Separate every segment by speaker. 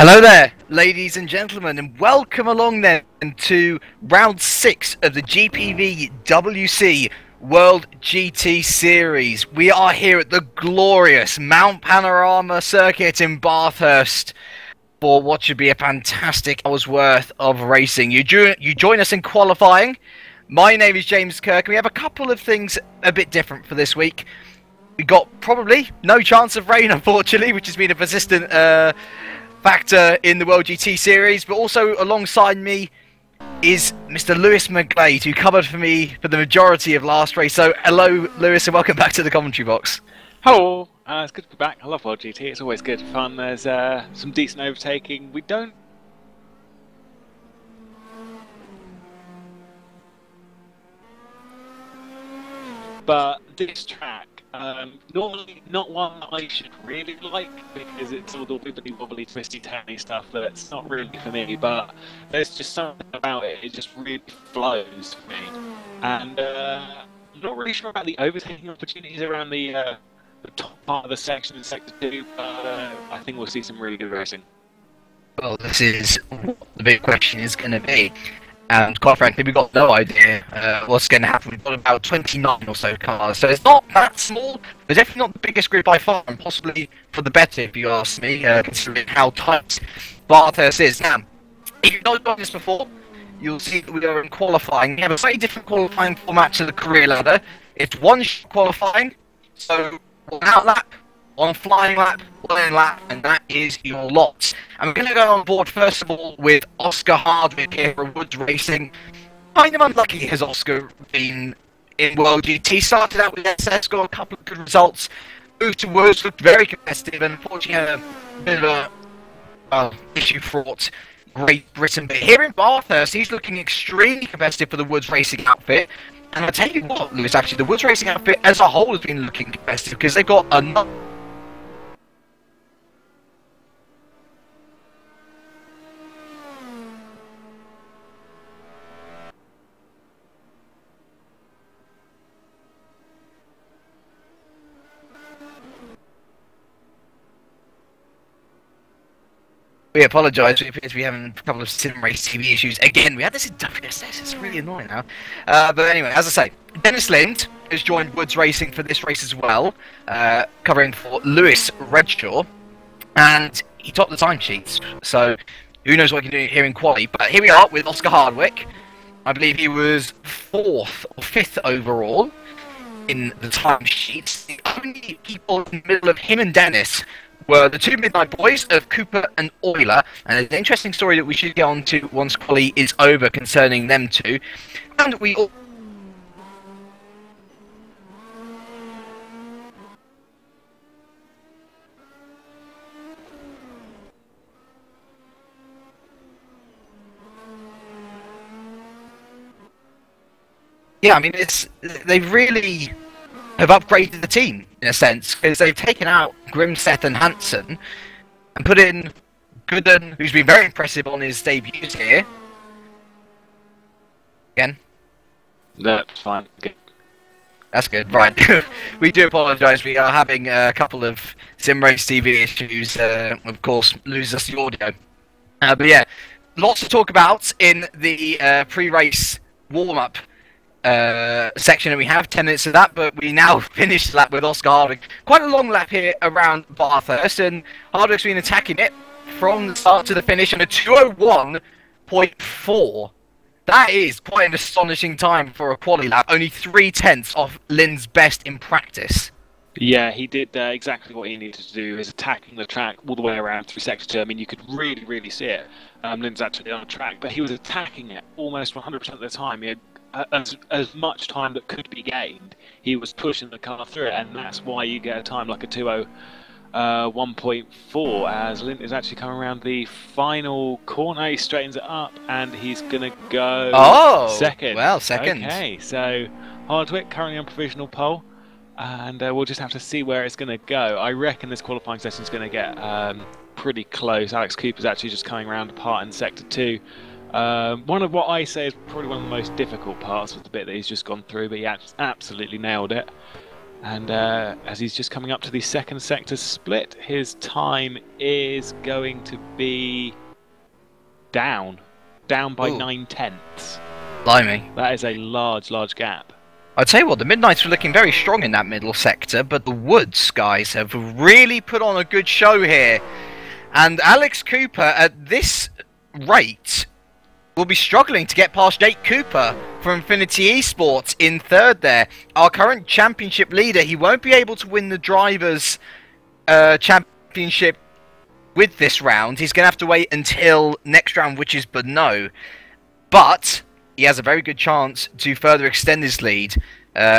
Speaker 1: Hello there, ladies and gentlemen, and welcome along then to round 6 of the GPVWC World GT Series. We are here at the glorious Mount Panorama circuit in Bathurst for what should be a fantastic hour's worth of racing. You join us in qualifying. My name is James Kirk, and we have a couple of things a bit different for this week. We got probably no chance of rain, unfortunately, which has been a persistent factor in the World GT Series, but also alongside me is Mr. Lewis McGlade, who covered for me for the majority of last race. So hello Lewis, and welcome back to the commentary box.
Speaker 2: Hello, it's good to be back. I love World GT, it's always good fun. There's some decent overtaking. We don't... But this track, normally not one that I should really like, because it's all the wibbly wobbly twisty turny stuff that's not really for me, but there's just something about it, it just really flows for me. And I'm not really sure about the overtaking opportunities around the top part of the section in Sector 2, but I think we'll see some really good racing.
Speaker 1: Well, this is what the big question is going to be. And quite frankly, we've got no idea what's going to happen. We've got about 29 or so cars, so it's not that small. But definitely not the biggest grid by far, and possibly for the better, if you ask me, considering how tight Bathurst is. Now, if you've not done this before, you'll see that we are in qualifying. We have a slightly different qualifying format to the career ladder. It's one qualifying, so one out lap, one flying lap, one in lap, and that is your lot. And we're going to go on board first of all with Oscar Hardwick here for Woods Racing. Kind of unlucky has Oscar been in World GT. Started out with SS, got a couple of good results, moved to Woods, looked very competitive, and unfortunately had a bit of a issue fraught Great Britain. But here in Bathurst, he's looking extremely competitive for the Woods Racing outfit. And I'll tell you what, Lewis, actually, the Woods Racing outfit as a whole has been looking competitive, because they've got another... We apologise, we appear to be having a couple of sim race TV issues. Again, we had this in WSS, it's really annoying now. But anyway, as I say, Dennis Lind has joined Woods Racing for this race as well, covering for Lewis Redshaw, and he topped the timesheets, so who knows what he can do here in quali. But here we are with Oscar Hardwick. I believe he was 4th or 5th overall in the timesheets. The only people in the middle of him and Dennis were the two Midnight Boys of Cooper and Euler, and an interesting story that we should get on to once quali is over concerning them two. And we all... Yeah, I mean, they really have upgraded the team, in a sense, because they've taken out Grimseth and Hansen and put in Gooden, who's been very impressive on his debuts here. Again?
Speaker 2: That's fine. Good.
Speaker 1: That's good, right. We do apologise, we are having a couple of SimRace TV issues, of course, lose us the audio. But yeah, lots to talk about in the pre-race warm-up section, and we have 10 minutes of that, but we now finish the lap with Oscar Hardwick. Quite a long lap here around Bathurst, and Hardwick's been attacking it from the start to the finish on a 2:01.4. That is quite an astonishing time for a quali lap, only 3/10 off Lynn's best in practice.
Speaker 2: Yeah, he did exactly what he needed to do, is attacking the track all the way around through Sector 2. I mean, you could really see it. Lynn's actually on the track, but he was attacking it almost 100% of the time. He had as much time that could be gained. He was pushing the car through it, and that's why you get a time like a 2:01.4, as Lynn is actually coming around the final corner. He straightens it up, and he's going to go second.
Speaker 1: Well, second.
Speaker 2: Okay, so Hardwick currently on provisional pole, and we'll just have to see where it's going to go. I reckon this qualifying session is going to get pretty close. Alex Cooper's actually just coming around apart in Sector 2. One of what I say is probably one of the most difficult parts of the bit that he's just gone through, but he absolutely nailed it. And as he's just coming up to the second sector split, his time is going to be down by 9/10.
Speaker 1: Blimey.
Speaker 2: That is a large gap.
Speaker 1: I'll tell you what, the Midnights were looking very strong in that middle sector, but the Woods guys have really put on a good show here. And Alex Cooper, at this rate, will be struggling to get past Jake Cooper from Infinity Esports in third there. Our current championship leader, he won't be able to win the Drivers' championship with this round. He's going to have to wait until next round, which is Brno. But he has a very good chance to further extend his lead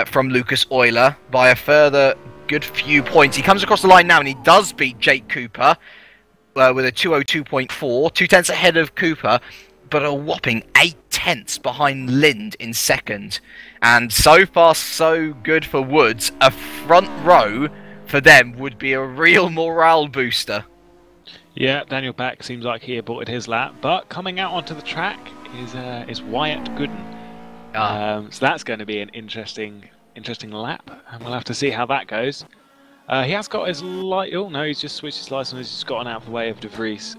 Speaker 1: from Lucas Euler by a further good few points. He comes across the line now and he does beat Jake Cooper with a 202.4, 2/10 ahead of Cooper, but a whopping 8/10 behind Lind in second. And so far, so good for Woods. A front row for them would be a real morale booster.
Speaker 2: Yeah, Daniel Beck seems like he aborted his lap, but coming out onto the track is Wyatt Gooden. So that's going to be an interesting lap, and we'll have to see how that goes. He has got his light. Oh no, he's just switched his license. He's just gotten out of the way of De Vries.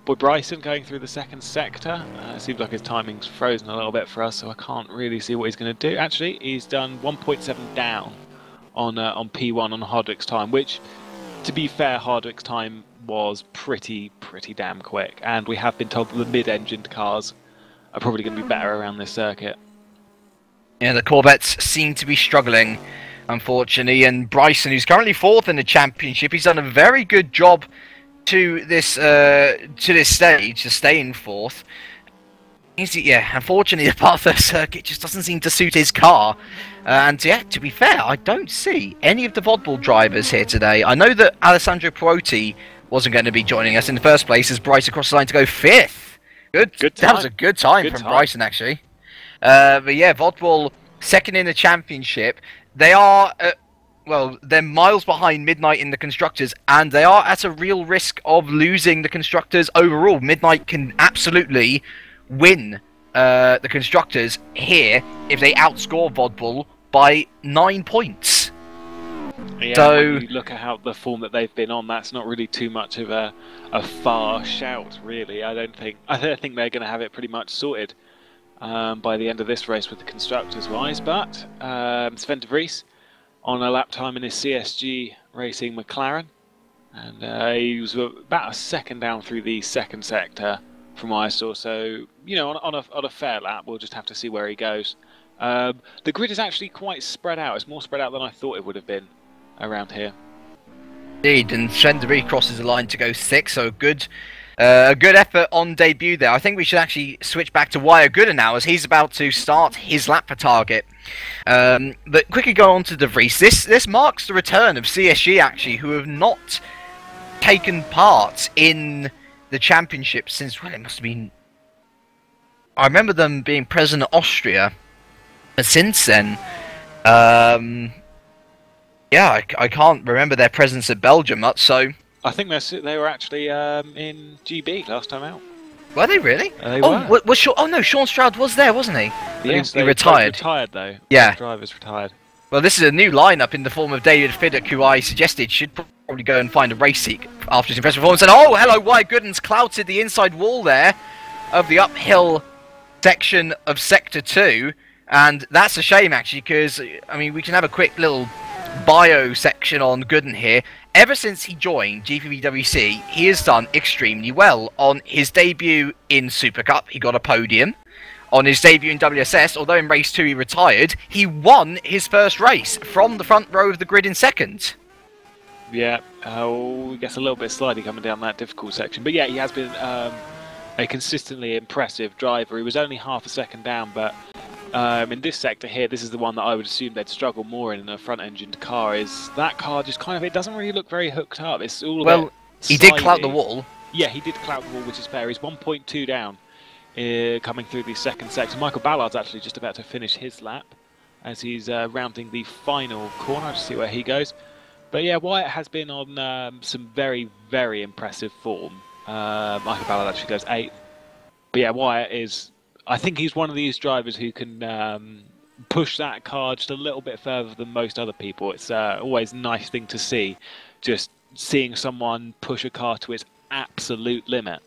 Speaker 2: Boy Bryson going through the second sector. Seems like his timing's frozen a little bit for us, so I can't really see what he's going to do. Actually, he's done 1.7 down on P1 on Hardwick's time, which, to be fair, Hardwick's time was pretty damn quick. And we have been told that the mid-engined cars are probably going to be better around this circuit.
Speaker 1: Yeah, the Corvettes seem to be struggling, unfortunately, and Bryson, who's currently fourth in the championship, he's done a very good job to this stage to stay in fourth. Yeah, unfortunately, the Bathurst circuit just doesn't seem to suit his car. And yeah, to be fair, I don't see any of the Vodball drivers here today. I know that Alessandro Perotti wasn't going to be joining us in the first place as Bryson crossed the line to go fifth. Good time. That was a good time from Bryson, actually. But yeah, Vodball second in the championship. They are, well, they're miles behind Midnight in the Constructors, and they are at a real risk of losing the Constructors overall. Midnight can absolutely win the Constructors here if they outscore Vodball by 9 points.
Speaker 2: Yeah,
Speaker 1: so
Speaker 2: when you look at how the form that they've been on, that's not really too much of a far shout, really. I think they're going to have it pretty much sorted by the end of this race with the Constructors wise. But Sven de Vries on a lap time in his CSG Racing McLaren, and he was about a second down through the second sector from what I saw. So, you know, on a fair lap, we'll just have to see where he goes. The grid is actually quite spread out. It's more spread out than I thought it would have been around here.
Speaker 1: Indeed, and Sven de Vries crosses the line to go sixth, so a good effort on debut there. I think we should actually switch back to Wyatt Gooden now, as he's about to start his lap for target. But quickly go on to de Vries. This marks the return of CSG, actually, who have not taken part in the championship since, well, it must have been... I remember them being present at Austria, but since then, yeah, I can't remember their presence at Belgium much, so...
Speaker 2: I think they were actually in GB last time out.
Speaker 1: Were they really?
Speaker 2: They were.
Speaker 1: Oh no, Sean Stroud was there, wasn't he?
Speaker 2: Yes,
Speaker 1: he retired.
Speaker 2: Retired though.
Speaker 1: Yeah.
Speaker 2: The drivers retired.
Speaker 1: Well, this is a new lineup in the form of David Fiddick, who I suggested should probably go and find a race seat after his impressive performance. And oh, hello, Wyatt Gooden's clouted the inside wall there of the uphill section of Sector 2. And that's a shame, actually, because, I mean, we can have a quick little bio section on Gooden here. Ever since he joined GPVWC, he has done extremely well. On his debut in Super Cup, he got a podium. On his debut in WSS, although in race 2 he retired, he won his first race from the front row of the grid in second. Yeah,
Speaker 2: I guess a little bit slidey coming down that difficult section. But yeah, he has been a consistently impressive driver. He was only half a second down, but in this sector here, this is the one that I would assume they'd struggle more in a front-engined car. Is that car just kind of, it doesn't really look very hooked up. It's all
Speaker 1: well, he did clout the wall.
Speaker 2: Yeah, he did clout the wall, which is fair. He's 1.2 down coming through the second sector. Michael Ballard's actually just about to finish his lap as he's rounding the final corner. I'll just see where he goes. But yeah, Wyatt has been on some very, very impressive form. Michael Ballard actually goes 8th. But yeah, Wyatt is... I think he's one of these drivers who can push that car just a little bit further than most other people. It's always a nice thing to see, just seeing someone push a car to its absolute limit.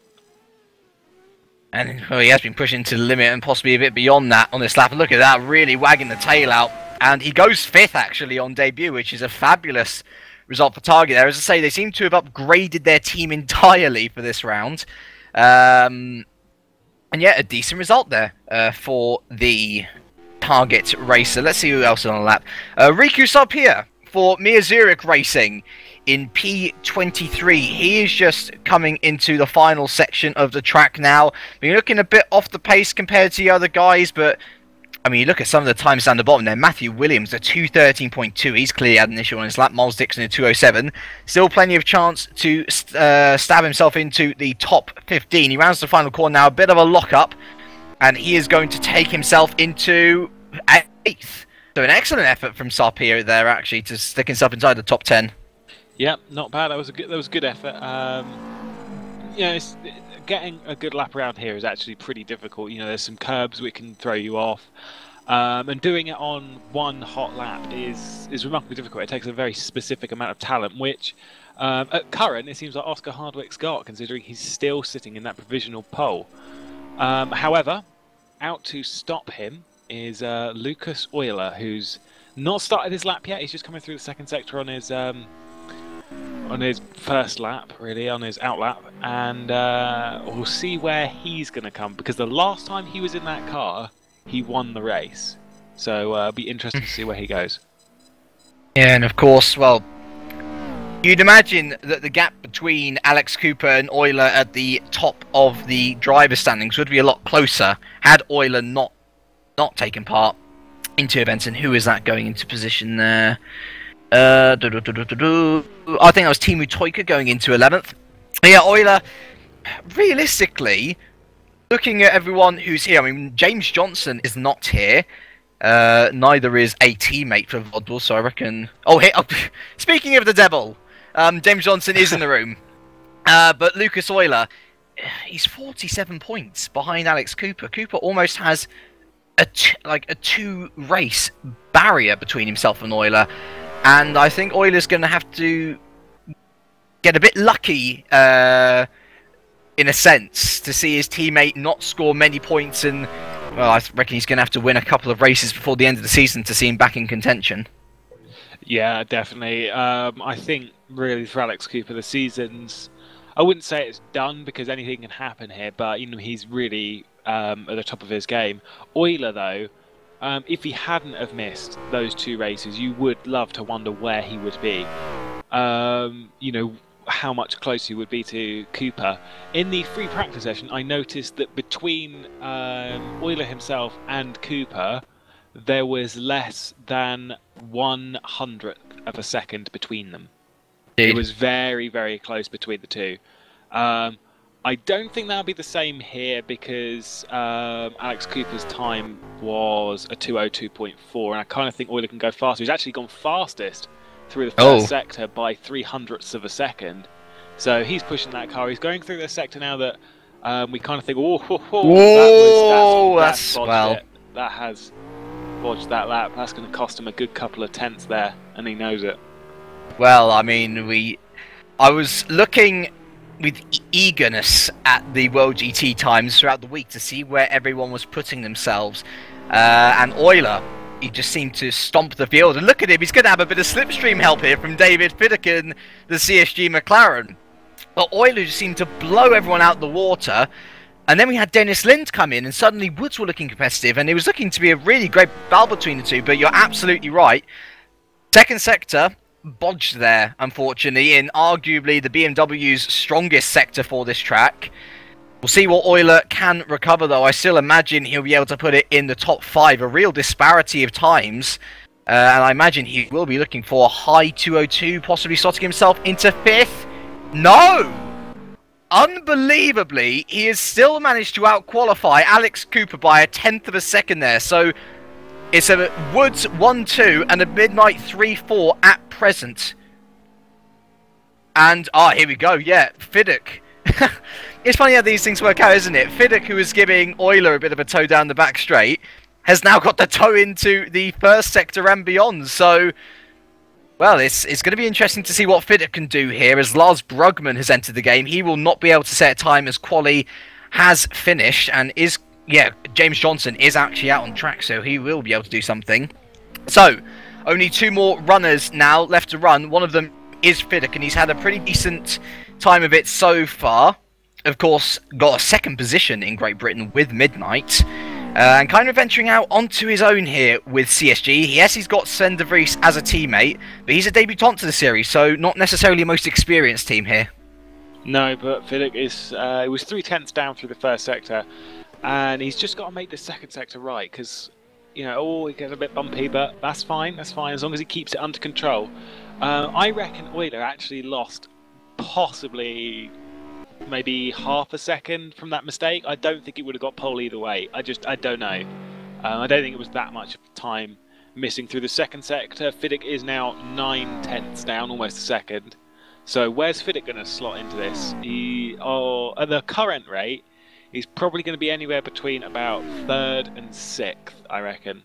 Speaker 1: And well, he has been pushing to the limit and possibly a bit beyond that on this lap. And look at that, really wagging the tail out. And he goes 5th actually on debut, which is a fabulous result for Target there. As I say, they seem to have upgraded their team entirely for this round. And yeah, a decent result there for the Target racer. Let's see who else is on the lap. Riku Sarpia for Mir Zurich Racing in P23. He is just coming into the final section of the track now. Been looking a bit off the pace compared to the other guys, but I mean, you look at some of the times down the bottom there. Matthew Williams, a 2:13.2. He's clearly had an issue on his lap. Miles Dixon, a 2:07. Still plenty of chance to stab himself into the top 15. He rounds the final corner now. A bit of a lock-up. And he is going to take himself into 8th. So an excellent effort from Sarpia there, actually, to stick himself inside the top 10.
Speaker 2: Yeah, not bad. That was a good effort. Yeah, getting a good lap around here is actually pretty difficult. You know, there's some curbs which can throw you off, and doing it on one hot lap is remarkably difficult. It takes a very specific amount of talent, which at current it seems like Oscar Hardwick's got, considering he's still sitting in that provisional pole. However, out to stop him is Lucas Euler, who's not started his lap yet. He's just coming through the second sector on his first lap, really, on his out lap, and we'll see where he's going to come, because the last time he was in that car, he won the race. So it'll be interesting to see where he goes.
Speaker 1: Yeah, and of course, well, you'd imagine that the gap between Alex Cooper and Euler at the top of the driver standings would be a lot closer had Euler not taken part in two events. And who is that going into position there? I think that was Timu Toika going into 11th. Yeah, Euler, realistically, looking at everyone who's here, I mean, James Johnson is not here. Neither is a teammate for Vodville, so I reckon... Oh, hey, oh, speaking of the devil, James Johnson is in the room. But Lucas Euler, he's 47 points behind Alex Cooper. Cooper almost has a two-race barrier between himself and Euler. And I think Euler's going to have to get a bit lucky, in a sense, to see his teammate not score many points. And, well, I reckon he's going to have to win a couple of races before the end of the season to see him back in contention.
Speaker 2: Yeah, definitely. I think, really, for Alex Cooper, the season's... I wouldn't say it's done, because anything can happen here, but, you know, he's really at the top of his game. Euler, though... if he hadn't have missed those two races, you would love to wonder where he would be. You know, how much closer he would be to Cooper. In the free practice session, I noticed that between Euler himself and Cooper, there was less than 1/100th of a second between them.
Speaker 1: Indeed.
Speaker 2: It was very, very close between the two. I don't think that'll be the same here, because Alex Cooper's time was a 2:02.4, and I kind of think Euler can go faster. He's actually gone fastest through the first sector by 0.03 of a second. So he's pushing that car. He's going through the sector now that we kind of think, that has bodged that lap. That's going to cost him a good couple of tenths there, and he knows it.
Speaker 1: Well, I mean, I was looking with eagerness at the World GT times throughout the week to see where everyone was putting themselves. And Euler, he just seemed to stomp the field. And look at him, he's going to have a bit of slipstream help here from David Fiddican, the CSG McLaren. But Euler just seemed to blow everyone out the water. And then we had Dennis Lind come in, and suddenly Woods were looking competitive, and it was looking to be a really great battle between the two. But you're absolutely right. Second sector bodged there, unfortunately, in arguably the BMW's strongest sector for this track. We'll see what Euler can recover, though. I still imagine he'll be able to put it in the top 5, a real disparity of times. And I imagine he will be looking for a high 2:02, possibly slotting himself into 5th. No! Unbelievably, he has still managed to out-qualify Alex Cooper by 1/10 of a second there. So it's a Woods 1-2 and a Midnight 3-4 at present. And, here we go, yeah, Fiddick. It's funny how these things work out, isn't it? Fiddick, who was giving Euler a bit of a toe down the back straight, has now got the toe into the first sector and beyond. So, well, it's going to be interesting to see what Fiddick can do here, as Lars Brugman has entered the game. He will not be able to set a time as Quali has finished, and is, yeah, James Johnson is actually out on track, so he will be able to do something. So, only 2 more runners now left to run. One of them is Fiddick, and he's had a pretty decent time of it so far. Of course, got a 2nd position in Great Britain with Midnight. And kind of venturing out onto his own here with CSG. Yes, he's got Sven de Vries as a teammate, but he's a debutant to the series, so not necessarily the most experienced team here.
Speaker 2: No, but Fiddick is he was 3/10 down through the first sector, and he's just got to make the second sector right, because, you know, he gets a bit bumpy, but that's fine, as long as he keeps it under control. I reckon Euler actually lost possibly maybe half a second from that mistake. I don't think it would have got pole either way. I don't know. I don't think it was that much time missing through the second sector. Fiddick is now 9/10 down, almost a second. So where's Fiddick going to slot into this? At the current rate, he's probably going to be anywhere between about 3rd and 6th, I reckon.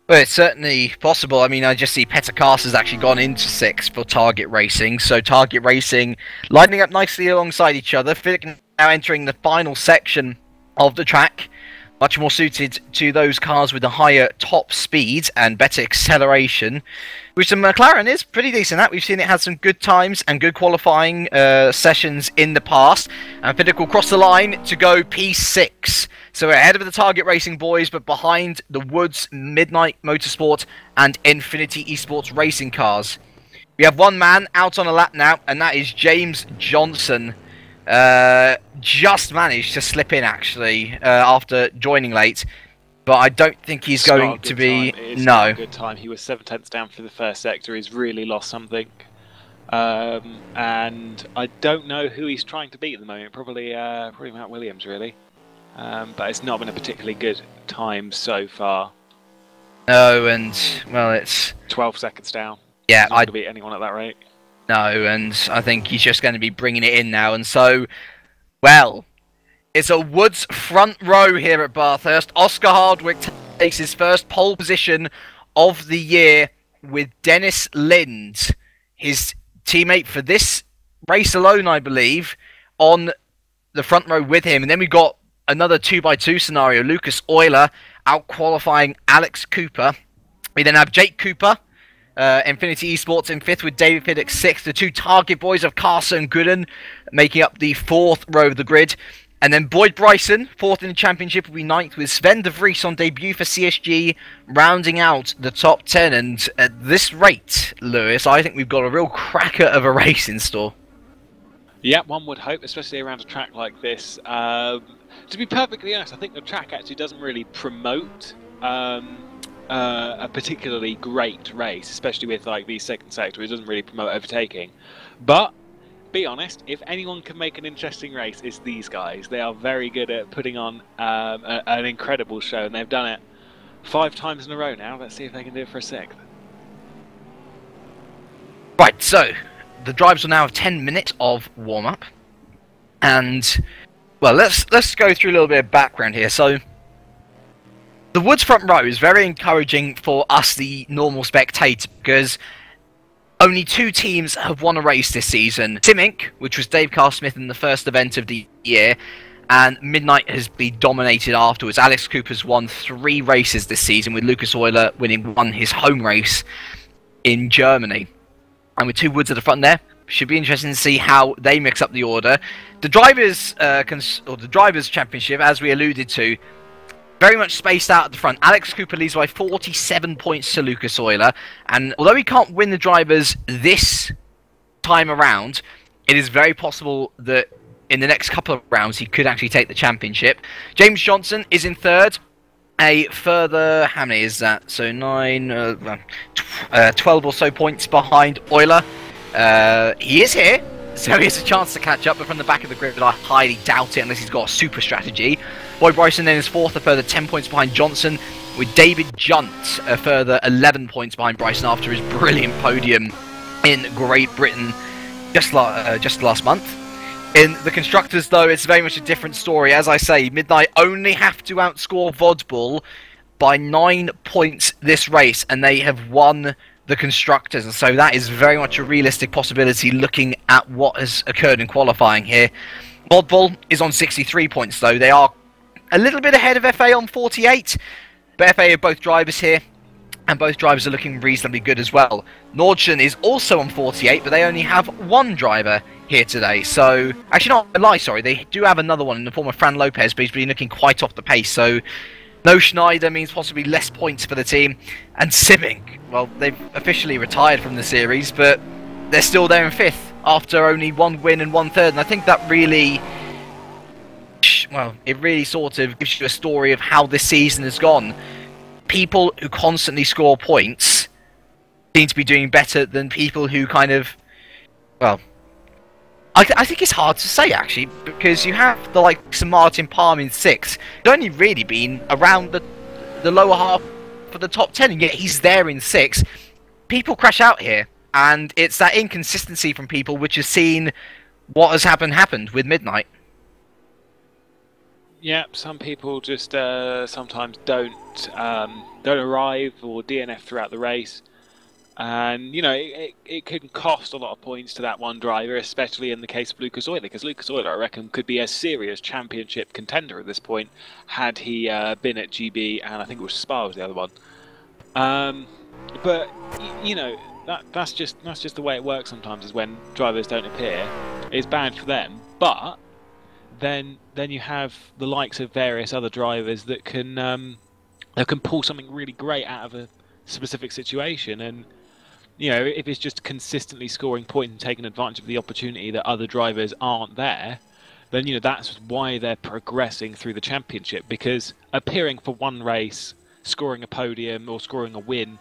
Speaker 1: Well, it's certainly possible. I mean, I just see Petter Kars has actually gone into 6th for Target Racing. So Target Racing lining up nicely alongside each other. Fiddick now entering the final section of the track. Much more suited to those cars with the higher top speed and better acceleration. Which the McLaren is pretty decent at. We've seen it had some good times and good qualifying sessions in the past. And Fiddick will cross the line to go P6. So we're ahead of the Target Racing boys, but behind the Woods, Midnight Motorsport, and Infinity Esports racing cars. We have one man out on a lap now, and that is James Johnson. Just managed to slip in, actually, after joining late. But I don't think he's going to be...
Speaker 2: It's not a good time. He was 7/10 down for the first sector. He's really lost something. And I don't know who he's trying to beat at the moment. Probably Matt Williams, really. But it's not been a particularly good time so far.
Speaker 1: No, and, well, it's...
Speaker 2: 12 seconds down.
Speaker 1: Yeah,
Speaker 2: I don't beat anyone at that rate.
Speaker 1: No, and I think he's just going to be bringing it in now. And so, well, it's a Woods front row here at Bathurst. Oscar Hardwick takes his first pole position of the year with Dennis Lind, his teammate for this race alone, I believe, on the front row with him. And then we got another 2x2 scenario. Lucas Euler out-qualifying Alex Cooper. We then have Jake Cooper, Infinity Esports in 5th with David Fiddick 6th. The 2 Target boys of Carson and Gooden making up the 4th row of the grid. And then Boyd Bryson, 4th in the championship, will be 9th with Sven de Vries on debut for CSG, rounding out the top 10. And at this rate, Lewis, I think we've got a real cracker of a race in store.
Speaker 2: Yeah, one would hope, especially around a track like this. To be perfectly honest, I think the track actually doesn't really promote a particularly great race, especially with like the second sector. It doesn't really promote overtaking. But be honest, if anyone can make an interesting race, it's these guys. They are very good at putting on an incredible show, and they've done it 5 times in a row now. Let's see if they can do it for a 6th.
Speaker 1: Right, so the drivers will now have 10 minutes of warm-up, and well, let's go through a little bit of background here. So the Woods front row is very encouraging for us, the normal spectator, because only 2 teams have won a race this season. Sim Inc., which was Dave Carl Smith in the first event of the year, and Midnight has been dominated afterwards. Alex Cooper's won 3 races this season, with Lucas Euler winning his home race in Germany. And with 2 Woods at the front there, should be interesting to see how they mix up the order. The Drivers' Championship, as we alluded to, very much spaced out at the front. Alex Cooper leads by 47 points to Lucas Euler, and although he can't win the Drivers this time around, it is very possible that in the next couple of rounds he could actually take the championship. James Johnson is in 3rd. A further, how many is that? So 12 or so points behind Euler. He is here, so he has a chance to catch up, but from the back of the grid, I highly doubt it unless he's got a super strategy. Boyd Bryson then is 4th, a further 10 points behind Johnson, with David Junt a further 11 points behind Bryson after his brilliant podium in Great Britain just last month. In the Constructors, though, it's very much a different story. As I say, Midnight only have to outscore Vodbull by 9 points this race, and they have won the Constructors. And so that is very much a realistic possibility looking at what has occurred in qualifying here. Vodbull is on 63 points, though. They are a little bit ahead of FA on 48, but FA have both drivers here, and both drivers are looking reasonably good as well. Nordschen is also on 48, but they only have one driver here today. So, actually not a lie, sorry, they do have another one in the form of Fran Lopez, but he's been looking quite off the pace. So, no Schneider means possibly less points for the team. And Simming, well, they've officially retired from the series, but they're still there in 5th after only 1 win and 1/3. And I think that really, well, it really sort of gives you a story of how this season has gone. People who constantly score points seem to be doing better than people who kind of, well, I think it's hard to say, actually, because you have the likes of Martin Palm in 6th. He's only really been around the lower half for the top 10, and yet he's there in 6th. People crash out here, and it's that inconsistency from people which has seen what has happened with Midnight.
Speaker 2: Yeah, some people just sometimes don't arrive or DNF throughout the race. And, you know, it can cost a lot of points to that one driver, especially in the case of Lucas Euler, because Lucas Euler, I reckon, could be a serious championship contender at this point had he been at GB, and I think it was Spa was the other one. But, you know, that's just the way it works sometimes, is when drivers don't appear. It's bad for them, but then you have the likes of various other drivers that can pull something really great out of a specific situation. And, you know, if it's just consistently scoring points and taking advantage of the opportunity that other drivers aren't there, then, you know, that's why they're progressing through the championship. Because appearing for one race, scoring a podium or scoring a win,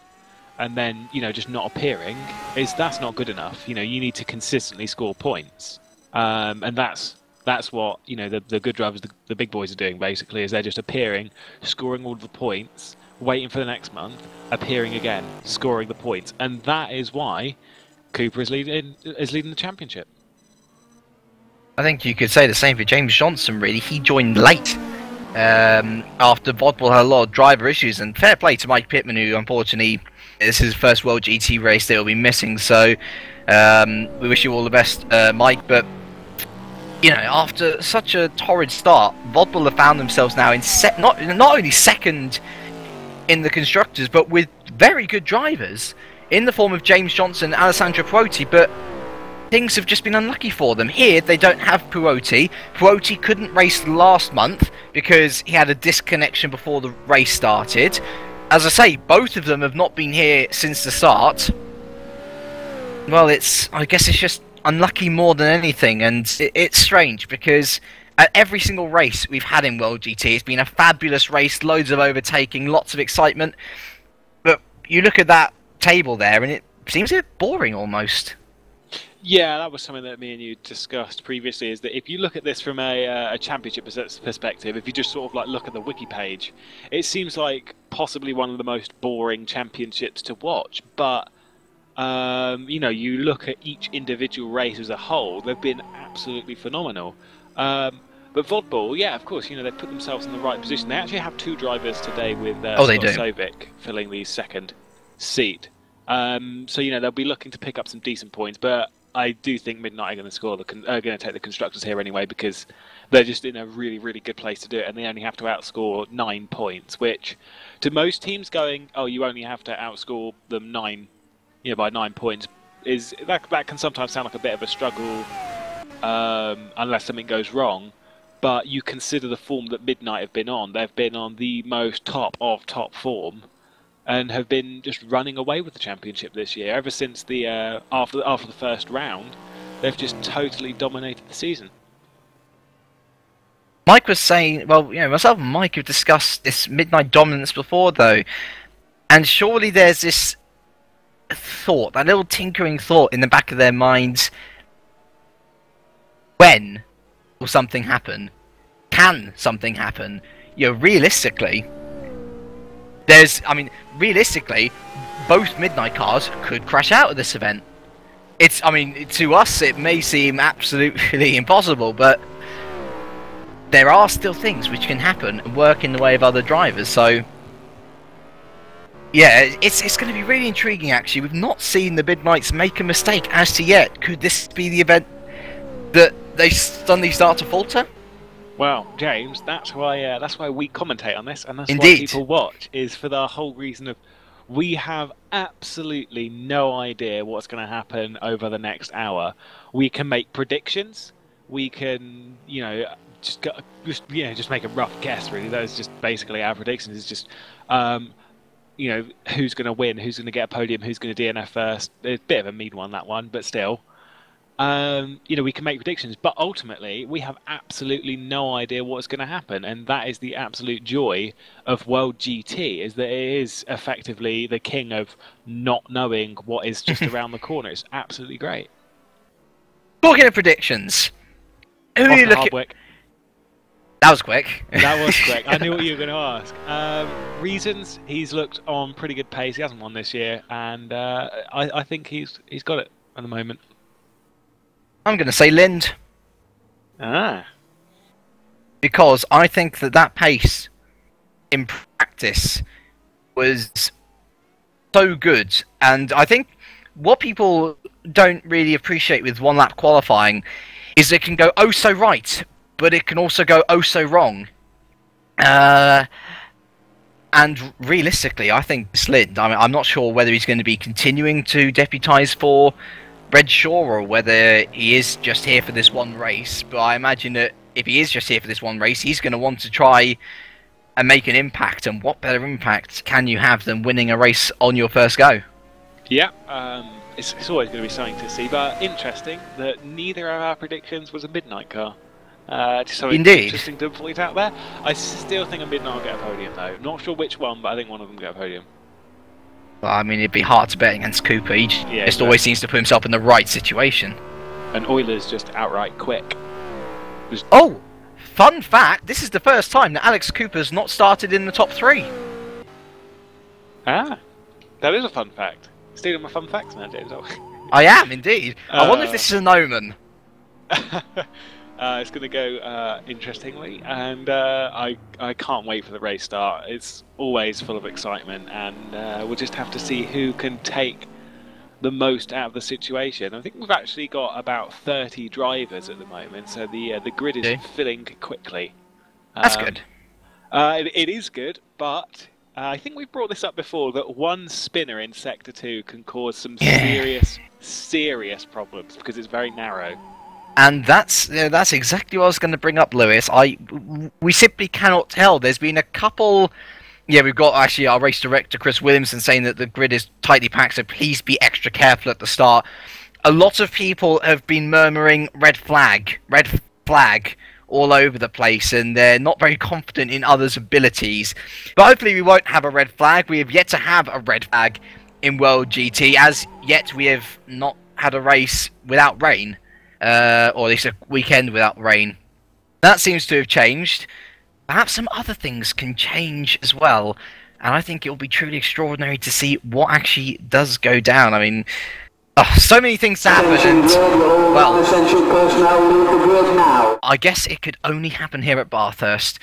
Speaker 2: and then, you know, just not appearing, that's not good enough. You know, you need to consistently score points, and that's what, you know, the good drivers, the big boys, are doing basically. Is they're just appearing, scoring all of the points, waiting for the next month, appearing again, scoring the points, and that is why Cooper is leading the championship.
Speaker 1: I think you could say the same for James Johnson, really. He joined late after Vodbull had a lot of driver issues, and fair play to Mike Pittman, who unfortunately this is his first World GT race that he'll be missing. So we wish you all the best, Mike. But, you know, after such a torrid start, Vodbull have found themselves now in not only second in the Constructors, but with very good drivers in the form of James Johnson and Alessandro Perotti, but things have just been unlucky for them. Here, they don't have Perotti. Perotti couldn't race last month because he had a disconnection before the race started. As I say, both of them have not been here since the start. Well, I guess it's just unlucky more than anything, and it's strange because at every single race we've had in World GT, it's been a fabulous race, loads of overtaking, lots of excitement. But you look at that table there, and it seems a bit boring almost.
Speaker 2: Yeah, that was something that me and you discussed previously, is that if you look at this from a championship perspective, if you just sort of like look at the wiki page, it seems like possibly one of the most boring championships to watch. But, you know, you look at each individual race as a whole, they've been absolutely phenomenal. But Vodbull, yeah, of course, you know, they've put themselves in the right position. They actually have two drivers today with Scott Sovic filling the second seat. So, you know, they'll be looking to pick up some decent points, but I do think Midnight are going to take the Constructors here anyway, because they're just in a really, really good place to do it, and they only have to outscore 9 points, which to most teams going, oh, you only have to outscore them by 9 points, is that can sometimes sound like a bit of a struggle, unless something goes wrong. But you consider the form that Midnight have been on. They've been on the most top of top form, and have been just running away with the championship this year. Ever since the after the first round, they've just totally dominated the season.
Speaker 1: Mike was saying, well, you know, myself and Mike have discussed this Midnight dominance before, though, and surely there's this thought, that little tinkering thought in the back of their minds: when will something happen? Can something happen? You know, realistically, realistically, both Midnight cars could crash out of this event. I mean, to us it may seem absolutely impossible, but there are still things which can happen and work in the way of other drivers. So yeah, it's going to be really intriguing. Actually, we've not seen the Midnights make a mistake as to yet. Could this be the event that they suddenly start to falter?
Speaker 2: Well, James, that's why we commentate on this, and that's
Speaker 1: Indeed.
Speaker 2: why people watch, is for the whole reason of we have absolutely no idea what's going to happen over the next hour. We can make predictions. We can, just make a rough guess. Really, that's just basically our predictions. It's just, who's going to win, who's going to get a podium, who's going to DNF first. It's a bit of a mean one, that one, but still. We can make predictions, but ultimately we have absolutely no idea what's going to happen, and that is the absolute joy of World GT, is that it is effectively the king of not knowing what is just around the corner. It's absolutely great.
Speaker 1: Talking of predictions, who are you looking at? That was quick.
Speaker 2: That was quick. I knew what you were going to ask. Reasons, he's looked on pretty good pace. He hasn't won this year, and I think he's got it at the moment.
Speaker 1: I'm going to say Lind.
Speaker 2: Ah.
Speaker 1: Because I think that pace in practice was so good. And I think what people don't really appreciate with one lap qualifying is it can go oh so right, but it can also go oh so wrong. And realistically, I think this Lind, I'm not sure whether he's going to be continuing to deputise for Redshaw or whether he is just here for this one race, but I imagine that if he is just here for this one race, he's going to want to try and make an impact, and what better impact can you have than winning a race on your first go? Yeah,
Speaker 2: it's always going to be something to see, but interesting that neither of our predictions was a midnight car. Just something interesting to point out there. I still think a midnight will get a podium though. Not sure which one, but I think one of them will get a podium.
Speaker 1: Well, I mean, it'd be hard to bet against Cooper. He just always seems to put himself in the right situation.
Speaker 2: And Euler's just outright quick.
Speaker 1: Oh! Fun fact, this is the first time that Alex Cooper's not started in the top 3.
Speaker 2: Ah, that is a fun fact. Stealing my fun facts now, James.
Speaker 1: I am, indeed. I wonder if this is an omen.
Speaker 2: It's going to go interestingly, and I can't wait for the race start. It's always full of excitement, and we'll just have to see who can take the most out of the situation. I think we've actually got about 30 drivers at the moment, so the grid is filling quickly.
Speaker 1: That's good.
Speaker 2: It is good, but I think we've brought this up before, that one spinner in Sector 2 can cause some serious problems because it's very narrow.
Speaker 1: And that's exactly what I was going to bring up, Lewis. We simply cannot tell. There's been a couple. Yeah, we've got actually our race director Chris Williamson saying that the grid is tightly packed, so please be extra careful at the start. A lot of people have been murmuring red flag all over the place, and they're not very confident in others' abilities. But hopefully we won't have a red flag. We have yet to have a red flag in World GT. As yet, we have not had a race without rain. Or at least a weekend without rain. That seems to have changed. Perhaps some other things can change as well, and I think it will be truly extraordinary to see what actually does go down. I mean, so many things happen, and well, I guess it could only happen here at Bathurst.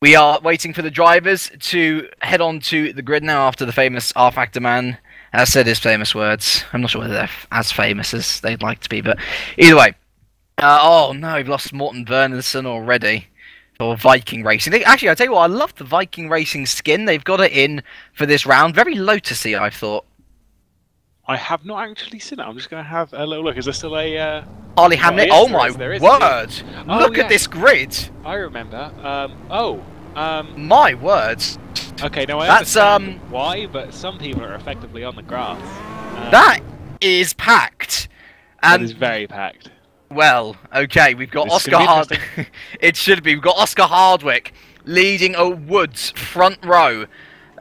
Speaker 1: We are waiting for the drivers to head on to the grid now after the famous R-Factor man has said his famous words. I'm not sure whether they're as famous as they'd like to be, but either way. Oh no, we've lost Morten Wernerson already for Viking Racing. Actually, I'll tell you what, I love the Viking Racing skin. They've got it in for this round. Very Lotusy, I thought.
Speaker 2: I have not actually seen it. I'm just going to have a little look. Is there still a...
Speaker 1: Harley Hamlet? Oh my word! Look at this grid!
Speaker 2: I remember.
Speaker 1: My words!
Speaker 2: Okay, now I understand why, but some people are effectively on the grass.
Speaker 1: That is packed.
Speaker 2: That is very packed.
Speaker 1: Well, okay, we've got Oscar Hardwick. It should be. We've got Oscar Hardwick leading a Woods front row.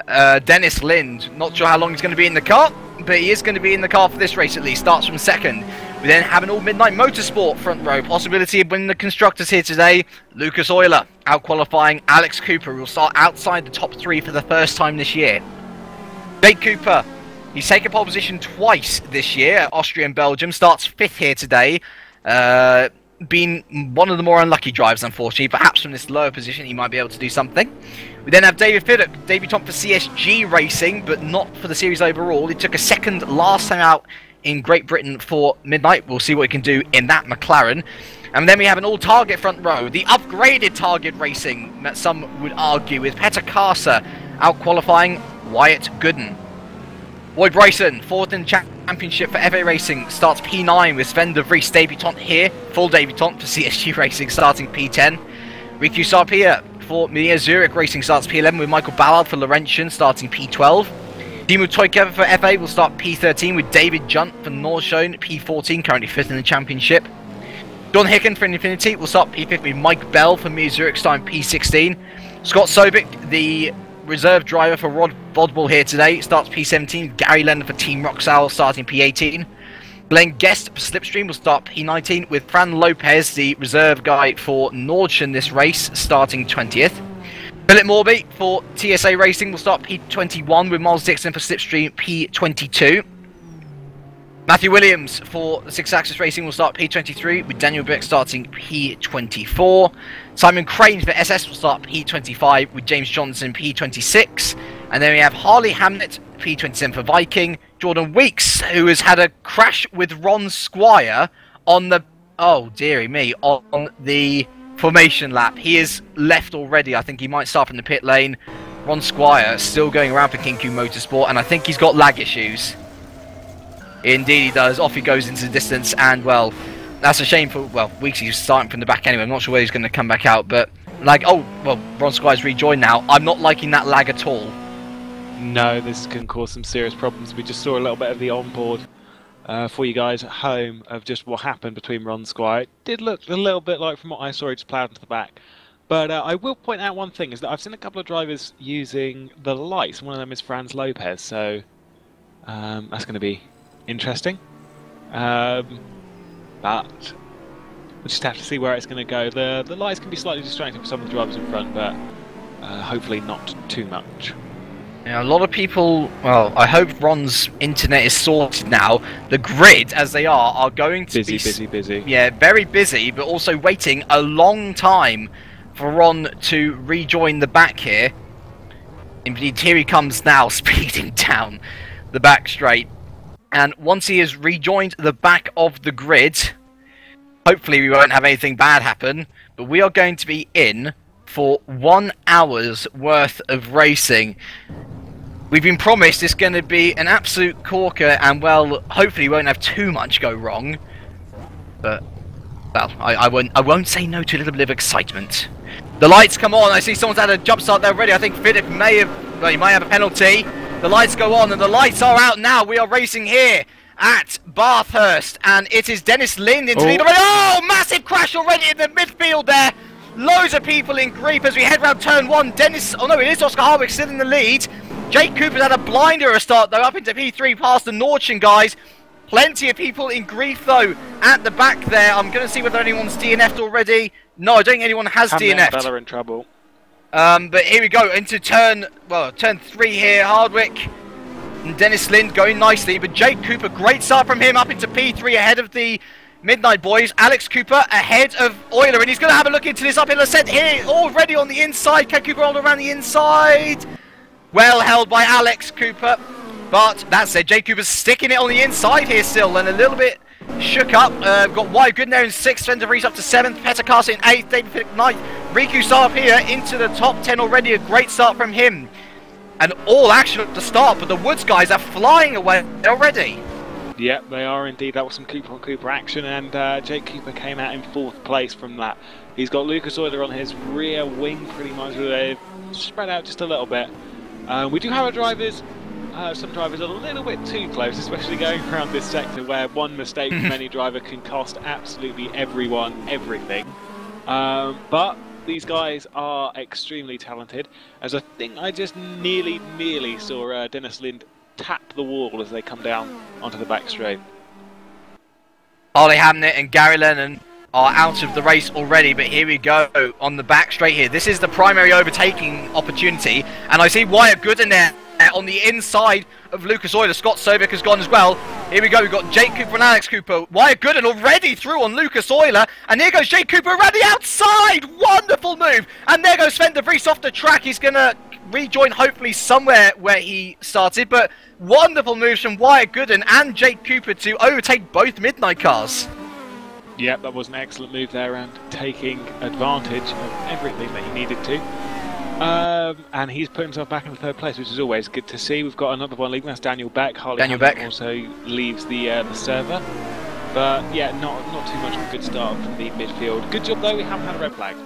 Speaker 1: Dennis Lind, not sure how long he's going to be in the car, but he is going to be in the car for this race at least. Starts from second. We then have an all-midnight motorsport front row. Possibility of winning the constructors here today. Lucas Euler out-qualifying Alex Cooper, who will start outside the top 3 for the first time this year. Jake Cooper He's taken pole position twice this year. Austria and Belgium. Starts 5th here today. Been one of the more unlucky drivers, unfortunately. Perhaps from this lower position, he might be able to do something. We then have David Fiddock, debutant for CSG Racing, but not for the series overall. He took a 2nd last time out in Great Britain for Midnight. We'll see what he can do in that McLaren. And then we have an all-target front row. The upgraded Target Racing, that some would argue, with Petter Kasa out-qualifying Wyatt Gooden. Lloyd Bryson, 4th in championship for FA Racing, starts P9 with Sven de Vries, debutant here, full debutant for CSG Racing, starting P10. Riku Sarpia for Mia Zurich Racing starts P11 with Michael Ballard for Laurentian, starting P12. Timo Toikeva for FA will start P13 with David Junt for Norshone, P14, currently 5th in the championship. John Hicken for Infinity will start P5 with Mike Bell for Mia Zurich, starting P16. Scott Sobik, the reserve driver for Rod Vodball here today, starts P17. Gary Lennon for Team Roxal, starting P18. Glenn Guest for Slipstream will start P19, with Fran Lopez, the reserve guy for Nordschen this race, starting 20th. Philip Morby for TSA Racing will start P21, with Miles Dixon for Slipstream P22. Matthew Williams for the 6 Axis Racing will start P23, with Daniel Beck starting P24. Simon Crane for SS will start P25, with James Johnson P26. And then we have Harley Hamnet, P27 for Viking. Jordan Weeks, who has had a crash with Ron Squire on the... oh, dearie me, on the formation lap. He is left already. I think he might start from the pit lane. Ron Squire still going around for Kinku Motorsport, and I think he's got lag issues. Indeed he does. Off he goes into the distance, and well, that's a shame for, well, Weeks. He's starting from the back anyway. I'm not sure whether he's going to come back out, but like, oh, well, Ron Squire's rejoined now. I'm not liking that lag at all.
Speaker 2: No, this can cause some serious problems. We just saw a little bit of the onboard for you guys at home of just what happened between Ron Squire. It did look a little bit like, from what I saw, he just ploughed into the back. But I will point out one thing, is that I've seen a couple of drivers using the lights. One of them is Franz Lopez, so that's going to be interesting. But we'll just have to see where it's going to go. The lights can be slightly distracting for some of the drivers in front, but hopefully not too much.
Speaker 1: Yeah, a lot of people, well, I hope Ron's internet is sorted now. The grid, as they are going to be...
Speaker 2: Busy.
Speaker 1: Yeah, very busy, but also waiting a long time for Ron to rejoin the back here. Indeed, here he comes now, speeding down the back straight. And once he has rejoined the back of the grid, hopefully we won't have anything bad happen, but we are going to be in for 1 hour's worth of racing. We've been promised it's going to be an absolute corker, and well, hopefully we won't have too much go wrong. But, well, I won't say no to a little bit of excitement. The lights come on. I see someone's had a jump start there already. I think Philip may have, well, he might have a penalty. The lights go on, and the lights are out now. We are racing here at Bathurst, and it is Dennis Lind into lead already. Oh, massive crash already in the midfield there. Loads of people in grief as we head round turn 1. Dennis, oh no, it is Oscar Harwick still in the lead. Jake Cooper's had a blinder a start though, up into P3 past the Nordschen guys. Plenty of people in grief though at the back there. I'm going to see whether anyone's DNF'd already. No, I don't think anyone has DNF'd.
Speaker 2: Bella in trouble.
Speaker 1: But here we go into turn 3 here. Hardwick and Dennis Lind going nicely, but Jake Cooper, great start from him up into P3 ahead of the Midnight boys. Alex Cooper ahead of Euler, and he's going to have a look into this uphill ascent here already on the inside. Can Cooper hold around the inside? Well held by Alex Cooper, but that said, Jake Cooper's sticking it on the inside here still, and a little bit shook up. Got Wyatt Gooden there in 6th, Sven de Vries up to 7th, Petter Kasa in 8th, David Fiddock 9th, Riku Sarpia into the top 10 already, a great start from him. And all action at the start, but the Woods guys are flying away already.
Speaker 2: Yep, they are indeed. That was some Cooper on Cooper action, and Jake Cooper came out in 4th place from that. He's got Lucas Euler on his rear wing pretty much, they've spread out just a little bit. We do have some drivers a little bit too close, especially going around this sector where one mistake from any driver can cost absolutely everyone everything. But these guys are extremely talented, as I think I just nearly saw Dennis Lind tap the wall as they come down onto the back straight.
Speaker 1: Ollie Hamnet and Gary Lennon are out of the race already, but here we go on the back straight here. This is the primary overtaking opportunity, and I see Wyatt Gooden there there on the inside of Lucas Euler. Scott Sobick has gone as well. Here we go, we've got Jake Cooper and Alex Cooper. Wyatt Gooden already through on Lucas Euler. And here goes Jake Cooper around the outside. Wonderful move. And there goes Sven de Vries off the track. He's going to rejoin hopefully somewhere where he started. But wonderful moves from Wyatt Gooden and Jake Cooper to overtake both Midnight cars.
Speaker 2: Yep, that was an excellent move there and taking advantage of everything that he needed to. And he's put himself back in third place, which is always good to see. We've got another one leaving. That's Daniel Beck. Daniel Beck also leaves the server. But yeah, not too much of a good start from the midfield. Good job though, we haven't had a red flag.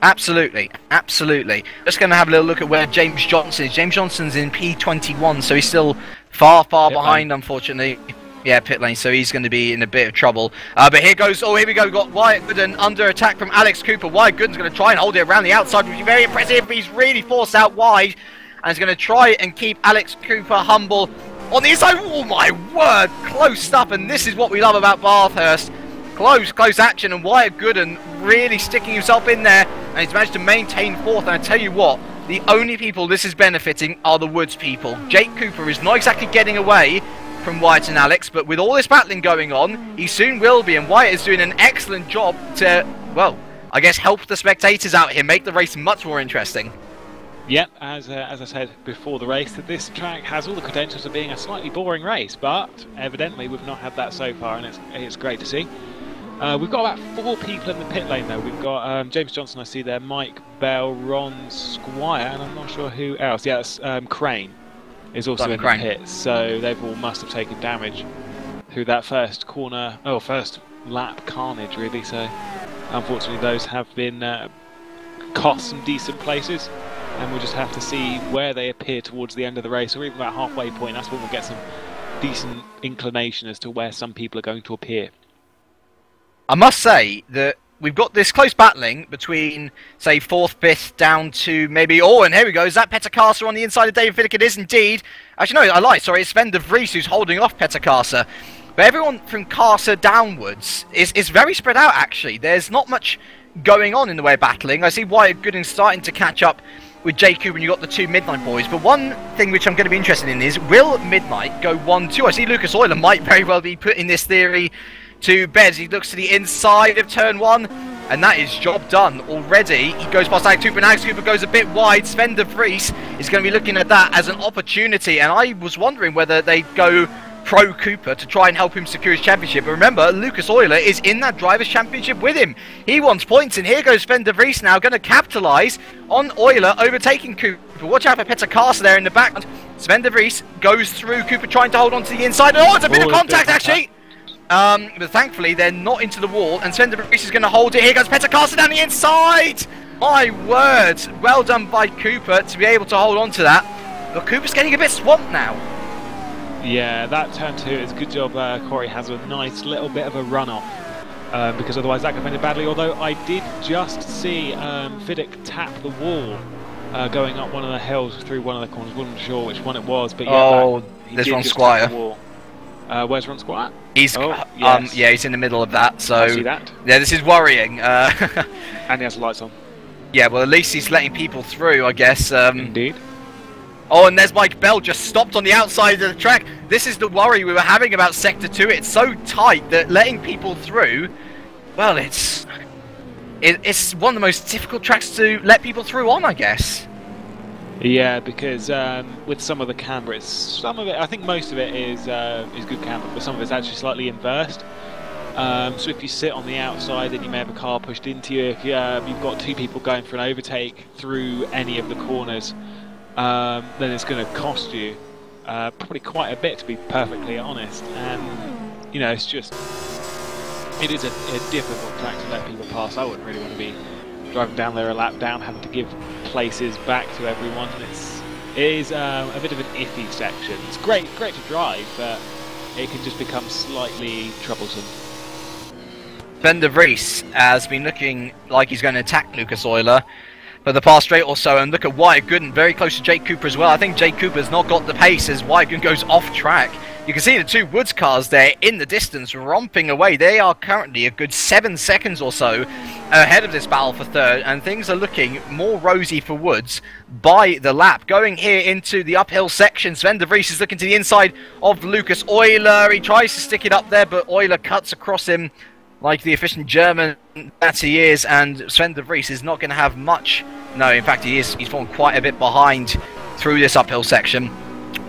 Speaker 1: Absolutely, absolutely. Just going to have a little look at where James Johnson is. James Johnson's in P21, so he's still far behind, unfortunately. Yeah, pit lane, so he's going to be in a bit of trouble. But here goes, here we go, we've got Wyatt Gooden under attack from Alex Cooper. Wyatt Gooden's going to try and hold it around the outside, which is very impressive. He's really forced out wide, and he's going to try and keep Alex Cooper humble on the inside. Oh my word, close stuff, and this is what we love about Bathurst. Close action, and Wyatt Gooden really sticking himself in there, and he's managed to maintain fourth. And I tell you what, the only people this is benefiting are the Woods people. Jake Cooper is not exactly getting away from Wyatt and Alex, but with all this battling going on, he soon will be, and Wyatt is doing an excellent job to, well, I guess help the spectators out here, make the race much more interesting.
Speaker 2: Yep, as I said before the race, that this track has all the credentials of being a slightly boring race, but evidently we've not had that so far, and it's great to see. We've got about 4 people in the pit lane though. We've got James Johnson, I see there, Mike Bell, Ron Squire, and I'm not sure who else. Yeah, that's Crane is also in the pit, so they've all must have taken damage through that first lap carnage really, so unfortunately those have been cost some decent places, and we'll just have to see where they appear towards the end of the race, or even about halfway point. That's when we'll get some decent inclination as to where some people are going to appear.
Speaker 1: I must say that we've got this close battling between, say, 4th, 5th, down to maybe... Oh, and here we go. Is that Petter on the inside of David Fiddick? It is indeed. Actually, no, I lied. Sorry, it's Sven de Vries who's holding off Petter. But everyone from Carcer downwards is very spread out, actually. There's not much going on in the way of battling. I see Wyatt Gooden starting to catch up with Jake Cooper, and you've got the 2 Midnight boys. But one thing which I'm going to be interested in is, will Midnight go 1-2? I see Lucas Euler might very well be putting this theory to bed. He looks to the inside of turn 1, and that is job done already. He goes past Alex Cooper, and Alex Cooper goes a bit wide. Sven de Vries is going to be looking at that as an opportunity, and I was wondering whether they'd go pro Cooper to try and help him secure his championship. But remember, Lucas Euler is in that Drivers' Championship with him. He wants points, and here goes Sven de Vries now, going to capitalise on Euler overtaking Cooper. Watch out for Petter Carcer there in the back. Sven de Vries goes through, Cooper trying to hold on to the inside. Oh, it's a bit of contact, actually. But thankfully they're not into the wall, and Sven de Vries is going to hold it. Here goes Petter Carcer down the inside. My word, well done by Cooper to be able to hold on to that. But Cooper's getting a bit swamped now.
Speaker 2: Yeah, that turn 2 is a good job. Corey has a nice little bit of a run-off, because otherwise that could have ended badly. Although I did just see Fiddick tap the wall going up one of the hills through one of the corners. Wasn't sure which one it was, but yeah,
Speaker 1: there's Ron Squire.
Speaker 2: Where's Ron Squire?
Speaker 1: He's yes. Yeah, he's in the middle of that. So
Speaker 2: I see that.
Speaker 1: Yeah, this is worrying.
Speaker 2: And he has the lights on.
Speaker 1: Yeah, well, at least he's letting people through, I guess.
Speaker 2: Indeed.
Speaker 1: Oh, and there's Mike Bell just stopped on the outside of the track. This is the worry we were having about Sector 2. It's so tight that letting people through, well, it's one of the most difficult tracks to let people through on, I guess.
Speaker 2: Yeah, because with some of the camber, some of it, I think most of it is good camber, but some of it's actually slightly inversed. So if you sit on the outside, then you may have a car pushed into you. If you've got 2 people going for an overtake through any of the corners, then it's going to cost you probably quite a bit, to be perfectly honest. And you know, it is a difficult track to let people pass. I wouldn't really want to be driving down there a lap down, having to give places back to everyone. It is a bit of an iffy section. It's great to drive, but it can just become slightly troublesome.
Speaker 1: Sven de Vries has been looking like he's going to attack Lucas Euler for the past straight or so, and look at Wyatt Gooden very close to Jake Cooper as well. I think Jake Cooper's not got the pace as Wyatt Gooden goes off track. You can see the two Woods cars there in the distance romping away. They are currently a good 7 seconds or so ahead of this battle for third, and things are looking more rosy for Woods by the lap. Going here into the uphill section, Sven de Vries is looking to the inside of Lucas Euler. He tries to stick it up there, but Euler cuts across him like the efficient German that he is, and Sven de Vries is not going to have much. No, in fact, he's fallen quite a bit behind through this uphill section.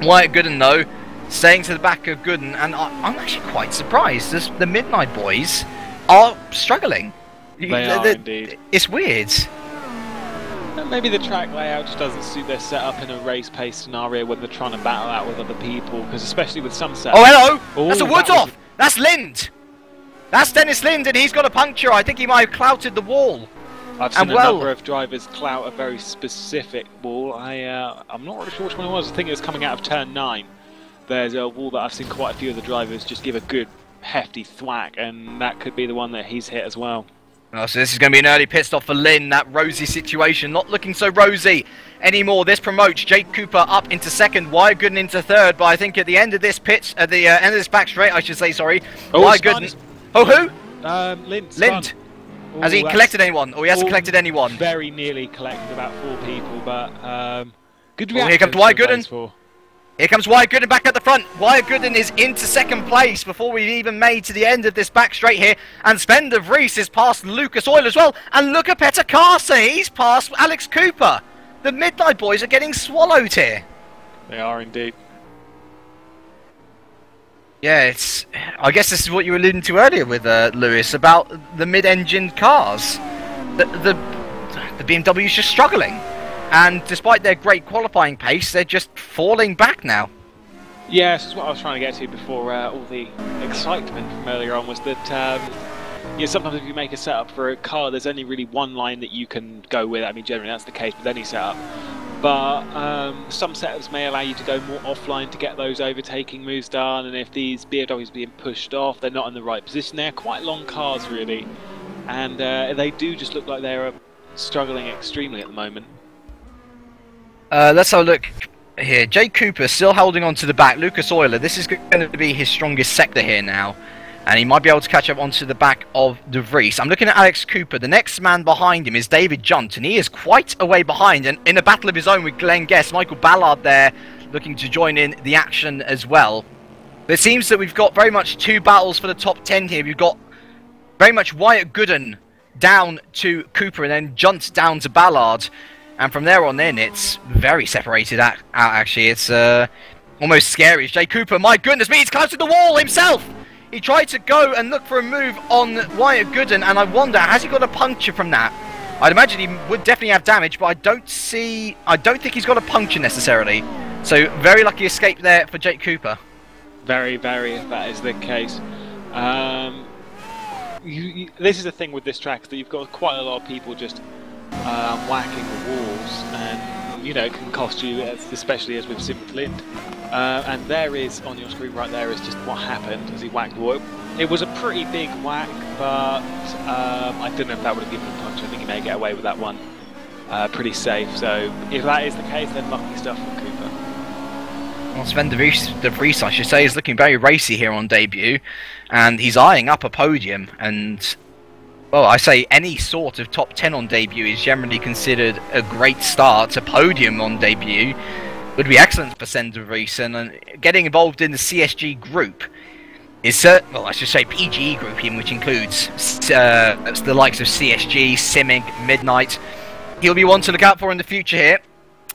Speaker 1: Wyatt Gooden, though, staying to the back of Gooden, and I'm actually quite surprised. The Midnight Boys are struggling.
Speaker 2: They are indeed.
Speaker 1: It's weird.
Speaker 2: Maybe the track layout just doesn't suit their setup in a race-pace scenario when they're trying to battle out with other people, because especially with some setups...
Speaker 1: Oh, hello! That's a Woods off! That's Lind! That's Dennis Lind, and he's got a puncture. I think he might have clouted the wall.
Speaker 2: I've seen a number of drivers clout a very specific wall. I'm not really sure which one it was. I think it was coming out of turn 9. There's a wall that I've seen quite a few of the drivers just give a good hefty thwack, and that could be the one that he's hit as well.
Speaker 1: Oh, so this is going to be an early pit stop for Lynn. That rosy situation not looking so rosy anymore. This promotes Jake Cooper up into second, Wyatt Gooden into third, but I think at the end of this pit, at the end of this back straight, I should say, sorry, Wyatt Gooden... Oh, who?
Speaker 2: Lind.
Speaker 1: Has he collected anyone? Or he hasn't collected anyone?
Speaker 2: Very nearly collected about 4 people, but good
Speaker 1: here
Speaker 2: reaction.
Speaker 1: comes Wyatt Gooden. Here comes Wyatt Gooden back at the front. Wyatt Gooden is into second place before we've even made to the end of this back straight here. And Sven de Vries is past Lucas Oil as well. And look at Petter Carse, he's past Alex Cooper. The Midnight Boys are getting swallowed here.
Speaker 2: They are indeed.
Speaker 1: Yeah, I guess this is what you were alluding to earlier with Lewis about the mid-engine cars. The BMW's just struggling. And despite their great qualifying pace, they're just falling back now.
Speaker 2: Yeah, this is what I was trying to get to before all the excitement from earlier on, was that sometimes if you make a setup for a car, there's only really one line that you can go with. I mean, generally that's the case with any setup. But some setups may allow you to go more offline to get those overtaking moves done, and if these BMWs are being pushed off, they're not in the right position. They're quite long cars, really, and they do just look like they're struggling extremely at the moment.
Speaker 1: Let's have a look here. Jake Cooper still holding on to the back. Lucas Euler, this is going to be his strongest sector here now. And he might be able to catch up onto the back of De Vries. I'm looking at Alex Cooper. The next man behind him is David Junt, and he is quite a way behind. And in a battle of his own with Glenn Guest, Michael Ballard there looking to join in the action as well. But it seems that we've got very much 2 battles for the top 10 here. We've got very much Wyatt Gooden down to Cooper, and then Junt down to Ballard. And from there on in, it's very separated out, actually. It's almost scary. It's Jay Cooper, my goodness me, he's close to the wall himself! He tried to go and look for a move on Wyatt Gooden, and I wonder, has he got a puncture from that? I'd imagine he would definitely have damage, but I don't think he's got a puncture necessarily. So, very lucky escape there for Jake Cooper.
Speaker 2: Very, very, if that is the case. This is the thing with this track, that you've got quite a lot of people just whacking the walls, and it can cost you, especially as we've seen with Lind. And there is, on your screen right there, is just what happened as he whacked the wall. It was a pretty big whack, but I don't know if that would have given him a punch. I think he may get away with that one pretty safe. So if that is the case, then lucky stuff from Cooper.
Speaker 1: Well, Sven de Vries, I should say, is looking very racy here on debut, and he's eyeing up a podium. And well, I say any sort of top 10 on debut is generally considered a great start. A podium on debut would be excellent for Sven de Vries, and getting involved in the CSG group is, well, I should say PGE group, which includes the likes of CSG, Simic, Midnight. He'll be one to look out for in the future here,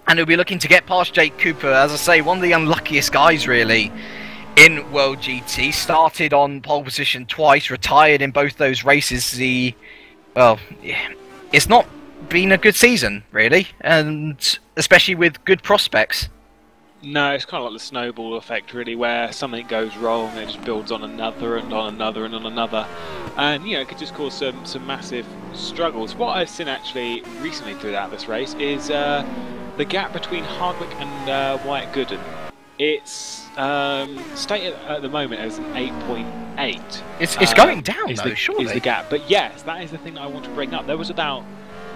Speaker 1: and he'll be looking to get past Jake Cooper. As I say, one of the unluckiest guys, really, in World GT. Started on pole position twice, retired in both those races. Well, yeah, it's not been a good season, really, and especially with good prospects.
Speaker 2: No, it's kind of like the snowball effect, really, where something goes wrong and it just builds on another and on another and on another, and it could just cause some massive struggles. What I've seen actually recently throughout this race is the gap between Hardwick and Wyatt Gooden. It's stated at the moment as an 8.8.
Speaker 1: It's going down though, surely.
Speaker 2: Is the gap, but yes, that is the thing that I want to bring up. There was about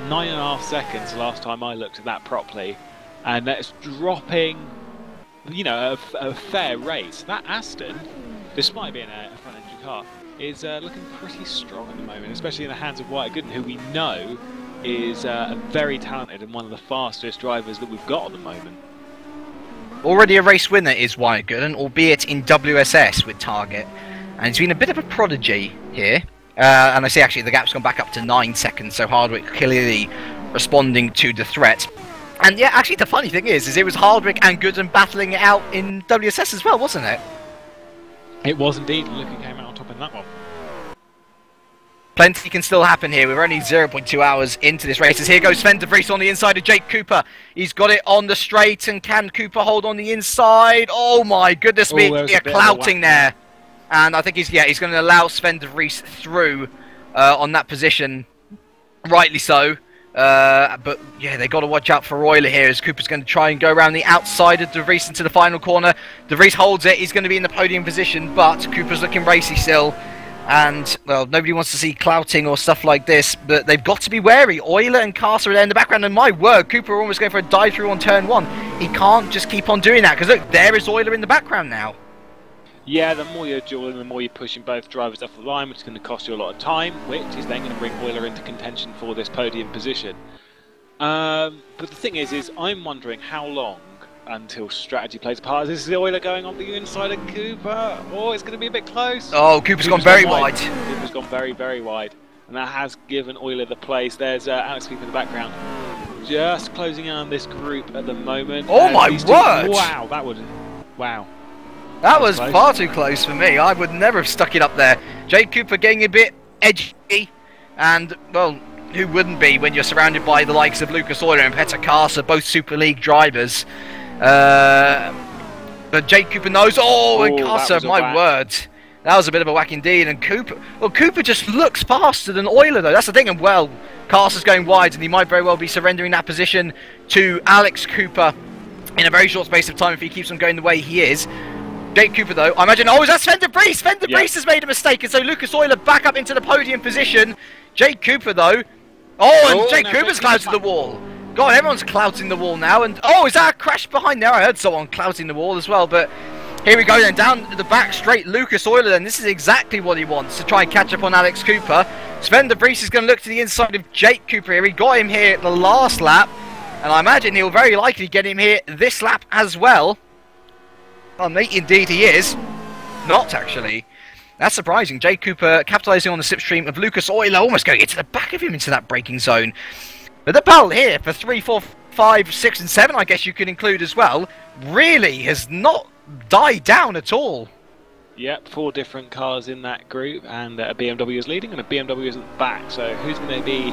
Speaker 2: 9.5 seconds the last time I looked at that properly, and that's dropping you know, a fair race. That Aston, despite being a front-engine car, is looking pretty strong at the moment, especially in the hands of Wyatt Gooden, who we know is very talented and one of the fastest drivers that we've got at the moment.
Speaker 1: Already a race winner is Wyatt Gooden, albeit in WSS with Target, and he's been a bit of a prodigy here. And I see actually the gap's gone back up to 9 seconds, so Hardwick clearly responding to the threat. And yeah, actually the funny thing is it was Hardwick and Gooden battling it out in WSS as well, wasn't it?
Speaker 2: It was indeed. Look who came out on top in that one.
Speaker 1: Plenty can still happen here. We're only 0.2 hours into this race. As here goes Sven de Vries on the inside of Jake Cooper. He's got it on the straight, and can Cooper hold on the inside? Oh my goodness me, a clouting there. And I think he's going to allow Sven de Vries through on that position. Rightly so. But yeah, they got to watch out for Euler here, as Cooper's going to try and go around the outside of de Vries into the final corner. De Vries holds it. He's going to be in the podium position, but Cooper's looking racy still. And, well, nobody wants to see clouting or stuff like this, but they've got to be wary. Euler and Carter are there in the background, and my word, Cooper are almost going for a dive-through on turn 1. He can't just keep on doing that, because look, there is Euler in the background now.
Speaker 2: Yeah, the more you're dueling, the more you're pushing both drivers off the line, which is going to cost you a lot of time, which is then going to bring Euler into contention for this podium position. But the thing is I'm wondering how long until strategy plays a part. This is Euler going on the inside of Cooper. Oh, it's going to be a bit close.
Speaker 1: Oh, Cooper's gone very wide.
Speaker 2: Cooper's gone very, very wide. And that has given Euler the place. There's Alex Cooper in the background. Just closing in on this group at the moment.
Speaker 1: Oh my word!
Speaker 2: Wow, that would... Wow.
Speaker 1: That was far too close for me. I would never have stuck it up there. Jake Cooper getting a bit edgy. And, well, who wouldn't be when you're surrounded by the likes of Lucas Euler and Petter Kasa, both Super League drivers. But Jake Cooper knows. Oh, and Kasa, my word. That was a bit of a whack indeed. And Cooper, well, Cooper just looks faster than Euler, though. That's the thing. And, well, Kasa's going wide, and he might very well be surrendering that position to Alex Cooper in a very short space of time if he keeps on going the way he is. Jake Cooper, though, I imagine... Oh, is that Sven de Vries? Sven de Vries has made a mistake, and so Lucas Euler back up into the podium position. Jake Cooper, though... Oh, and Jake Cooper's clouting the wall. God, everyone's clouting the wall now. And oh, is that a crash behind there? I heard someone clouting the wall as well, but... Here we go then, down the back straight, Lucas Euler then. This is exactly what he wants, to try and catch up on Alex Cooper. Sven de Vries is going to look to the inside of Jake Cooper here. He got him here at the last lap, and I imagine he'll very likely get him here this lap as well. Well, indeed he is. Not, actually. That's surprising. Jake Cooper capitalising on the slipstream of Lucas Euler, almost going into the back of him into that braking zone. But the battle here for 3, 4, 5, 6 and 7, I guess you could include as well, really has not died down at all.
Speaker 2: Yep, 4 different cars in that group, and a BMW is leading and a BMW is at the back. So who's going to be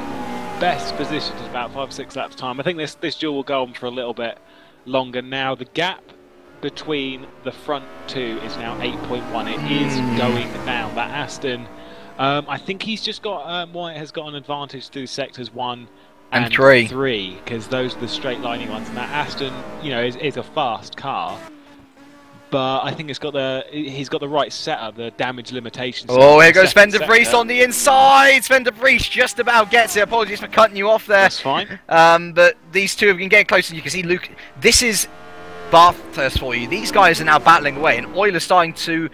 Speaker 2: best positioned in about 5 or 6 laps time? I think this duel will go on for a little bit longer now. The gap between the front 2 is now 8.1. It is going down. That Aston, I think he's just got Wyatt has got an advantage through sectors 1 and 3, because those are the straight lining ones, and that Aston, you know, is a fast car. But I think he's got the right setup, the damage limitations.
Speaker 1: Oh, here goes Sven de Vries on the inside. Sven de Vries just about gets it. Apologies for cutting you off there.
Speaker 2: That's fine.
Speaker 1: But these two have been getting close, and you can see Luke. This is Bathurst for you. These guys are now battling away, and Euler's starting to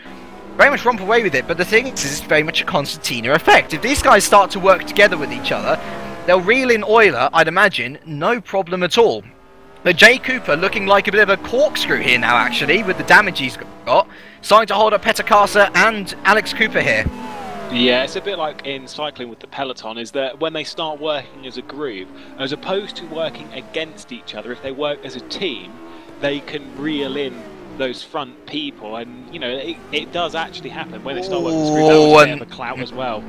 Speaker 1: very much romp away with it. But the thing is, it's very much a concertina effect. If these guys start to work together with each other, they'll reel in Euler, I'd imagine, no problem at all. But Jay Cooper looking like a bit of a corkscrew here now, actually, with the damage he's got. Starting to hold up Petter Kasa and Alex Cooper here.
Speaker 2: Yeah, it's a bit like in cycling with the peloton, is that when they start working as a group, as opposed to working against each other, if they work as a team, they can reel in those front people. And, you know, it does actually happen when they start working as a group. That was a bit of a clout as well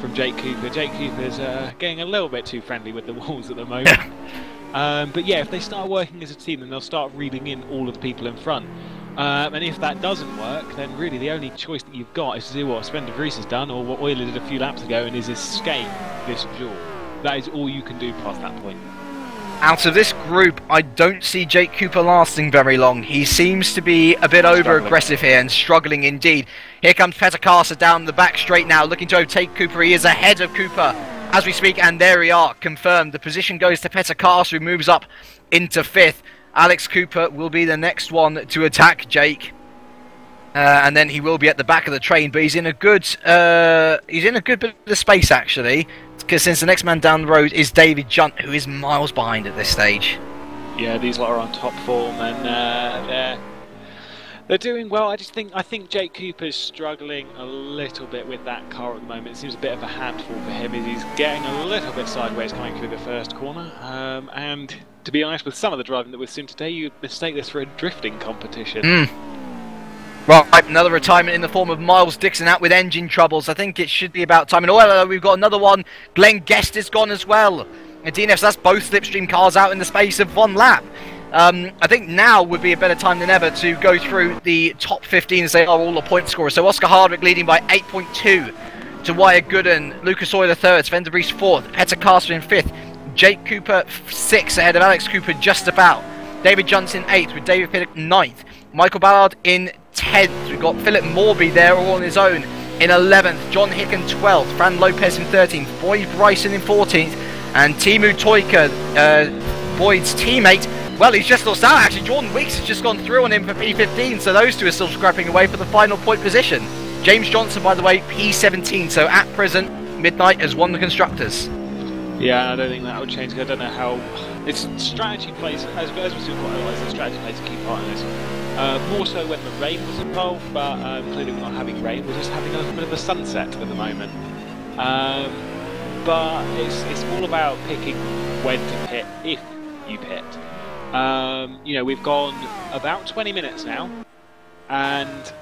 Speaker 2: from Jake Cooper. Jake Cooper's getting a little bit too friendly with the walls at the moment. But yeah, if they start working as a team, then they'll start reeling in all of the people in front. And if that doesn't work, then really the only choice that you've got is to do what Sven de Vries has done, or what Euler did a few laps ago, and is escape this duel. That is all you can do past that point.
Speaker 1: Out of this group, I don't see Jake Cooper lasting very long. He seems to be a bit over-aggressive here and struggling indeed. Here comes Petter Kasa down the back straight now, looking to overtake Cooper. He is ahead of Cooper as we speak, and there we are, confirmed. The position goes to Petter Kasa, who moves up into 5th. Alex Cooper will be the next one to attack Jake. And then he will be at the back of the train, but he's in a good bit of space actually, because since the next man down the road is David Junt, who is miles behind at this stage.
Speaker 2: Yeah, these lot are on top form, and they're doing well. I think Jake Cooper's struggling a little bit with that car at the moment. It seems a bit of a handful for him. He's getting a little bit sideways coming through the first corner, and to be honest, with some of the driving that we've seen today, you'd mistake this for a drifting competition.
Speaker 1: Right, another retirement in the form of Miles Dixon out with engine troubles. I think it should be about time. And we've got another one. Glenn Guest is gone as well. And DNF, so that's both Slipstream cars out in the space of 1 lap. I think now would be a better time than ever to go through the top 15 as they are all the point scorers. So Oscar Hardwick leading by 8.2 to Wyatt Gooden, Lucas Oiler 3rd, Sven de Vries 4th, Petter Carster in 5th, Jake Cooper 6th ahead of Alex Cooper just about. David Johnson 8th with David Piddock 9th. Michael Ballard in 10th. We've got Philip Morby there all on his own in 11th. John Hicken 12th. Fran Lopez in 13th. Boyd Bryson in 14th. And Timu Toika, Boyd's teammate, well, he's just lost out actually. Jordan Weeks has just gone through on him for P15, so those two are still scrapping away for the final point position. James Johnson, by the way, P17, so at present, Midnight has won the Constructors.
Speaker 2: Yeah, I don't think that will change. I don't know how. It's strategy plays, as we see quite a lot, the strategy plays a key part in this. More so when the rain was involved, but clearly we're not having rain, we're just having a little bit of a sunset at the moment. But it's all about picking when to pit, if you pit. You know, we've gone about 20 minutes now, and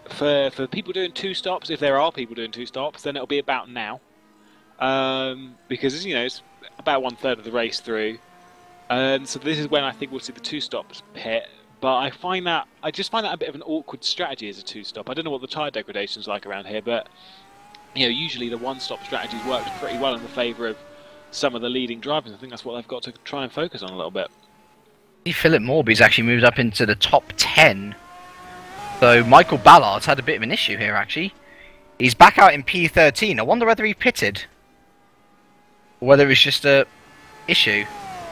Speaker 2: for people doing 2 stops, if there are people doing 2 stops, then it'll be about now. Because, you know, it's about 1/3 of the race through, and so this is when I think we'll see the 2 stops pit. But I just find that a bit of an awkward strategy as a 2-stop. I don't know what the tyre degradation's like around here, but you know, usually the 1-stop strategies worked pretty well in the favour of some of the leading drivers. I think that's what they've got to try and focus on a little bit.
Speaker 1: Philip Morby's actually moved up into the top 10. So Michael Ballard's had a bit of an issue here actually. He's back out in P13. I wonder whether he pitted, or whether it's just a issue.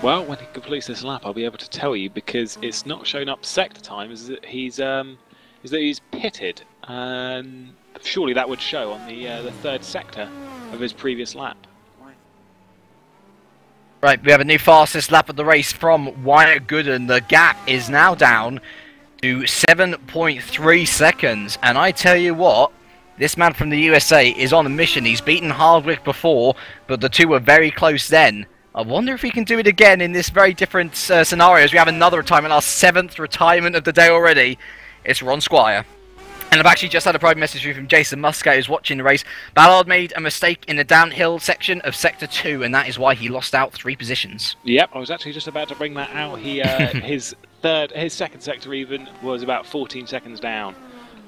Speaker 2: Well, when he completes this lap, I'll be able to tell you, because it's not showing up sector time. Is that he's pitted, and surely that would show on the 3rd sector of his previous lap.
Speaker 1: Right, we have a new fastest lap of the race from Wyatt Gooden. The gap is now down to 7.3 seconds, and I tell you what, this man from the USA is on a mission. He's beaten Hardwick before, but the two were very close then. I wonder if he can do it again in this very different scenarios. We have another retirement, our 7th retirement of the day already. It's Ron Squire. And I've actually just had a private message from Jason Muscat, who's watching the race. Ballard made a mistake in the downhill section of Sector 2, and that is why he lost out 3 positions. Yep,
Speaker 2: I was actually just about to bring that out. He his 2nd sector even was about 14 seconds down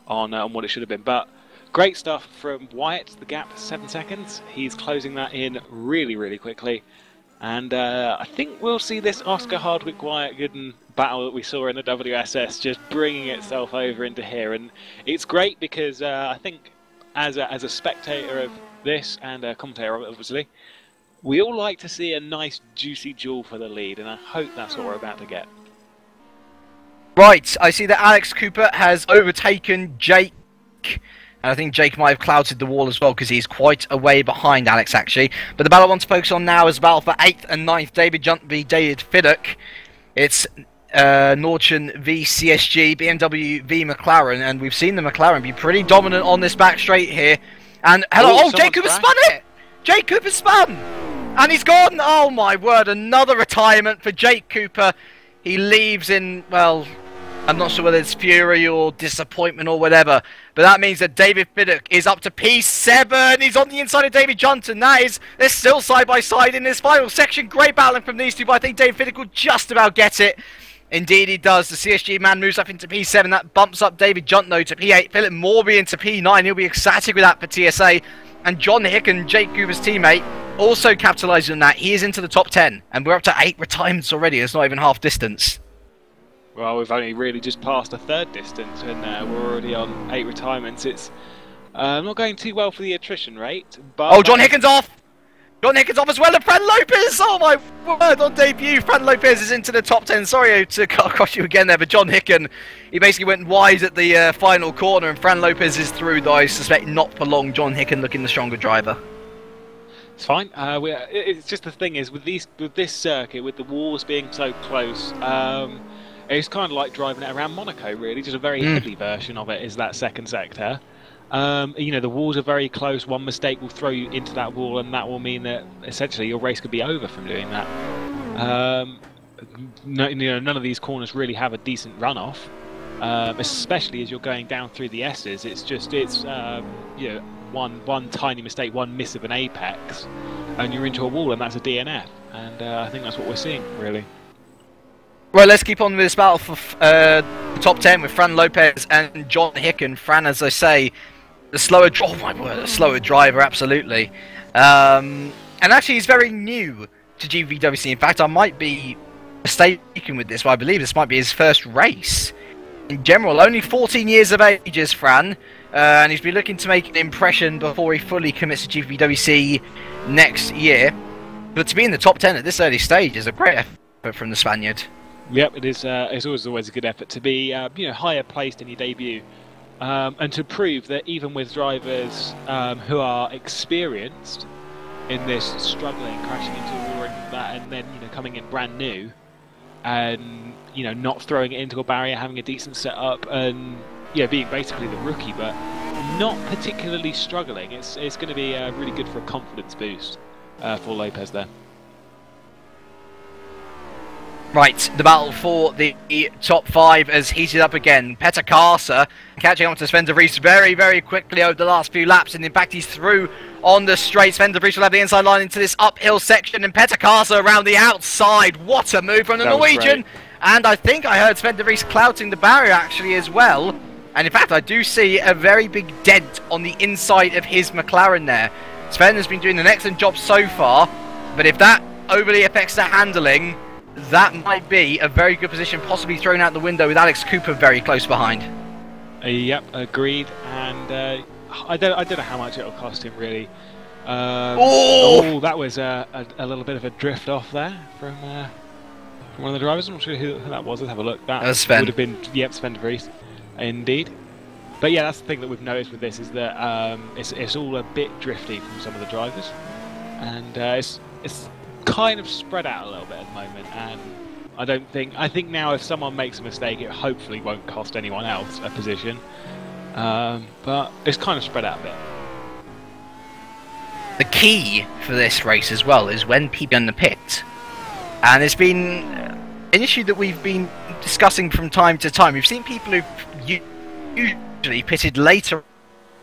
Speaker 2: on what it should have been. But great stuff from Wyatt. The gap 7 seconds. He's closing that in really, really quickly. And I think we'll see this Oscar Hardwick-Wyatt Gooden battle that we saw in the WSS just bringing itself over into here. And it's great because I think as a spectator of this and a commentator of it, obviously, we all like to see a nice juicy duel for the lead, and I hope that's what we're about to get.
Speaker 1: Right, I see that Alex Cooper has overtaken Jake. And I think Jake might have clouted the wall as well, because he's quite a way behind Alex, actually. But the battle I want to focus on now is a battle for 8th and 9th. David Junt v David Fiddock. It's Norton v CSG, BMW v McLaren. And we've seen the McLaren be pretty dominant on this back straight here. And, hello, Jake Cooper spun it! Jake Cooper spun! And he's gone! Oh my word, another retirement for Jake Cooper. He leaves in, well, I'm not sure whether it's fury or disappointment or whatever, but that means that David Fiddock is up to P7. He's on the inside of David Johnson. They're still side by side in this final section. Great battling from these two, but I think David Fiddock will just about get it. Indeed he does. The CSG man moves up into P7. That bumps up David Juntno to P8. Philip Morby into P9. He'll be ecstatic with that for TSA. And John Hicken, Jake Cooper's teammate, also capitalising on that. He is into the top 10. And we're up to 8 retirements already. It's not even half distance.
Speaker 2: Well, we've only really just passed a 3rd distance, and we're already on 8 retirements. It's not going too well for the attrition rate. But
Speaker 1: oh, John Hicken's off! John Hicken's off as well, and Fran Lopez! Oh my word, on debut, Fran Lopez is into the top 10. Sorry to cut across you again there, but John Hicken, he basically went wide at the final corner, and Fran Lopez is through, though I suspect not for long. John Hicken looking the stronger driver.
Speaker 2: It's fine. It's just the thing is, with this circuit, with the walls being so close, it's kind of like driving it around Monaco, really. Just a very heavy version of it is that second sector. You know, the walls are very close. One mistake will throw you into that wall, and that will mean that essentially your race could be over from doing that. None of these corners really have a decent runoff, especially as you're going down through the S's. It's you know, one tiny mistake, one miss of an apex, and you're into a wall, and that's a DNF. And I think that's what we're seeing, really.
Speaker 1: Well, let's keep on with this battle for the top 10 with Fran Lopez and John Hicken. Fran, as I say, the slower, oh my word, a slower driver, absolutely. And actually, he's very new to GPVWC. In fact, I might be mistaken with this, but I believe this might be his first race. In general, only 14 years of age is Fran, and he's been looking to make an impression before he fully commits to GPVWC next year. But to be in the top 10 at this early stage is a great effort from the Spaniard.
Speaker 2: Yep, it is. It's always a good effort to be you know, higher placed in your debut. And to prove that even with drivers who are experienced in this, struggling, crashing into a wall and that, and then, you know, coming in brand new, and, you know, not throwing it into a barrier, having a decent setup, and, yeah, being basically the rookie, but not particularly struggling. It's going to be really good for a confidence boost for Lopez there.
Speaker 1: Right, the battle for the top 5 has heated up again. Petter Karsa catching on to Sven de Vries very, very quickly over the last few laps, and in fact he's through on the straight. Sven de Vries will have the inside line into this uphill section, and Petter Karsa around the outside. What a move from the Norwegian! And I think I heard Sven de Vries clouting the barrier actually as well. And in fact I do see a very big dent on the inside of his McLaren there. Sven has been doing an excellent job so far, but if that overly affects the handling, that might be a very good position, possibly thrown out the window with Alex Cooper very close behind.
Speaker 2: Yep, agreed. And I don't know how much it'll cost him, really.
Speaker 1: Oh,
Speaker 2: that was a little bit of a drift off there from one of the drivers. I'm not sure who that was. Let's have a look. That
Speaker 1: was Sven.
Speaker 2: Would have been, yep, Sven de Vries, indeed. But yeah, that's the thing that we've noticed with this, is that it's all a bit drifty from some of the drivers, and it's kind of spread out a little bit at the moment. And I think now if someone makes a mistake, it hopefully won't cost anyone else a position. But it's kind of spread out a bit.
Speaker 1: The key for this race as well is when people are in the pit, and it's been an issue that we've been discussing from time to time. We've seen people who usually pitted later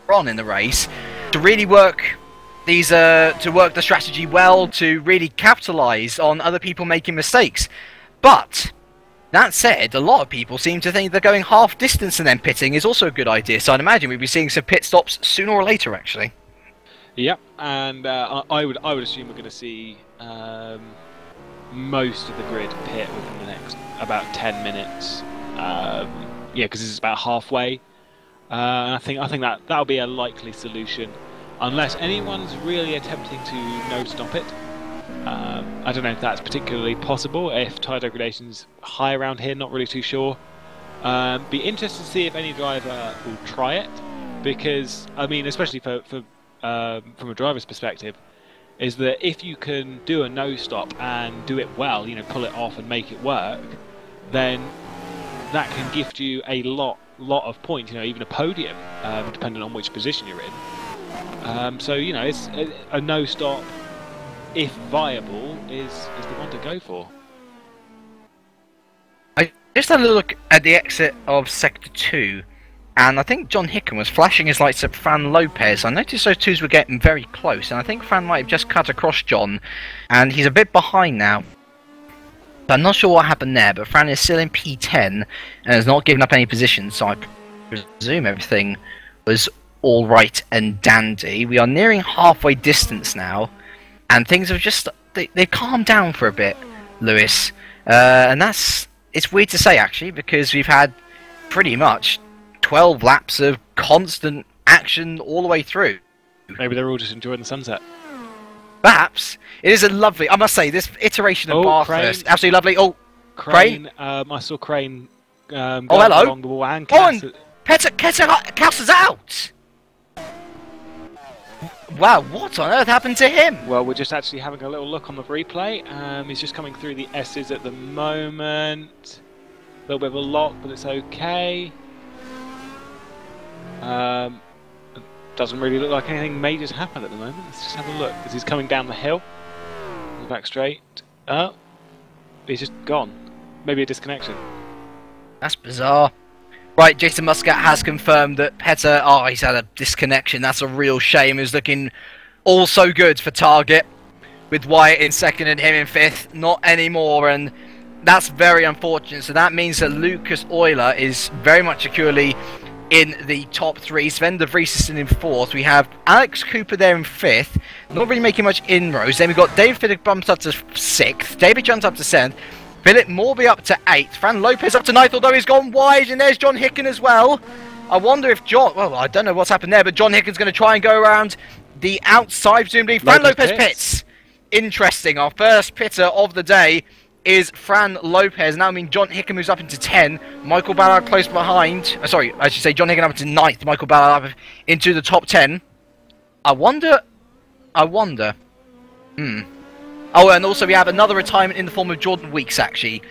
Speaker 1: on in the race to really work these to work the strategy well, to really capitalise on other people making mistakes. But that said, a lot of people seem to think that going half distance and then pitting is also a good idea. So I'd imagine we'd be seeing some pit stops sooner or later, actually.
Speaker 2: Yep, and I would assume we're going to see most of the grid pit within the next about 10 minutes. Yeah, because this is about halfway. I think that'll be a likely solution, unless anyone's really attempting to no-stop it. I don't know if that's particularly possible. If tire degradation's high around here, not really too sure. Be interested to see if any driver will try it, because I mean, especially from a driver's perspective, is that if you can do a no-stop and do it well, you know, pull it off and make it work, then that can gift you a lot of points, you know, even a podium, depending on which position you're in. So, you know, it's a no-stop, if viable, is the one to go for.
Speaker 1: I just had a look at the exit of Sector 2, and I think John Hicken was flashing his lights at Fran Lopez. I noticed those twos were getting very close, and I think Fran might have just cut across John, and he's a bit behind now. I'm not sure what happened there, but Fran is still in P10 and has not given up any positions, so I presume everything was alright and dandy. We are nearing halfway distance now, and things have just... they've calmed down for a bit, Lewis. And it's weird to say, actually, because we've had pretty much 12 laps of constant action all the way through.
Speaker 2: Maybe they're all just enjoying the sunset.
Speaker 1: Perhaps. It is a lovely, I must say, this iteration of Bathurst, absolutely lovely. Oh, Crane.
Speaker 2: I saw Crane going
Speaker 1: hello.
Speaker 2: along the wall and
Speaker 1: Cass is out! Wow, what on earth happened to him?
Speaker 2: Well, we're just actually having a little look on the replay. He's just coming through the S's at the moment. A little bit of a lock, but it's okay. Doesn't really look like anything major's happened at the moment. Let's just have a look. As he's coming down the hill. Back straight. Oh, he's just gone. Maybe a disconnection.
Speaker 1: That's bizarre. Right, Jason Muscat has confirmed that Petter, he's had a disconnection. That's a real shame. He was looking all so good for target with Wyatt in second and him in fifth. Not anymore, and that's very unfortunate. So that means that Lucas Euler is very much securely in the top three. Sven de Vries is in fourth. We have Alex Cooper there in fifth. Not really making much inroads. Then we've got David Fiddick bumps up to sixth. David jumps up to seventh. Philip Morby up to 8th. Fran Lopez up to 9th, although he's gone wide. And there's John Hicken as well. I wonder if John... Well, I don't know what's happened there, but John Hicken's going to try and go around the outside, presumably. Fran Lopez pits. Interesting. Our first pitter of the day is Fran Lopez. Now, I mean, John Hicken moves up into 10. Michael Ballard close behind. Sorry, I should say John Hicken up into 9th. Michael Ballard up into the top 10. I wonder... Oh, and also we have another retirement in the form of Jordan Weeks, actually.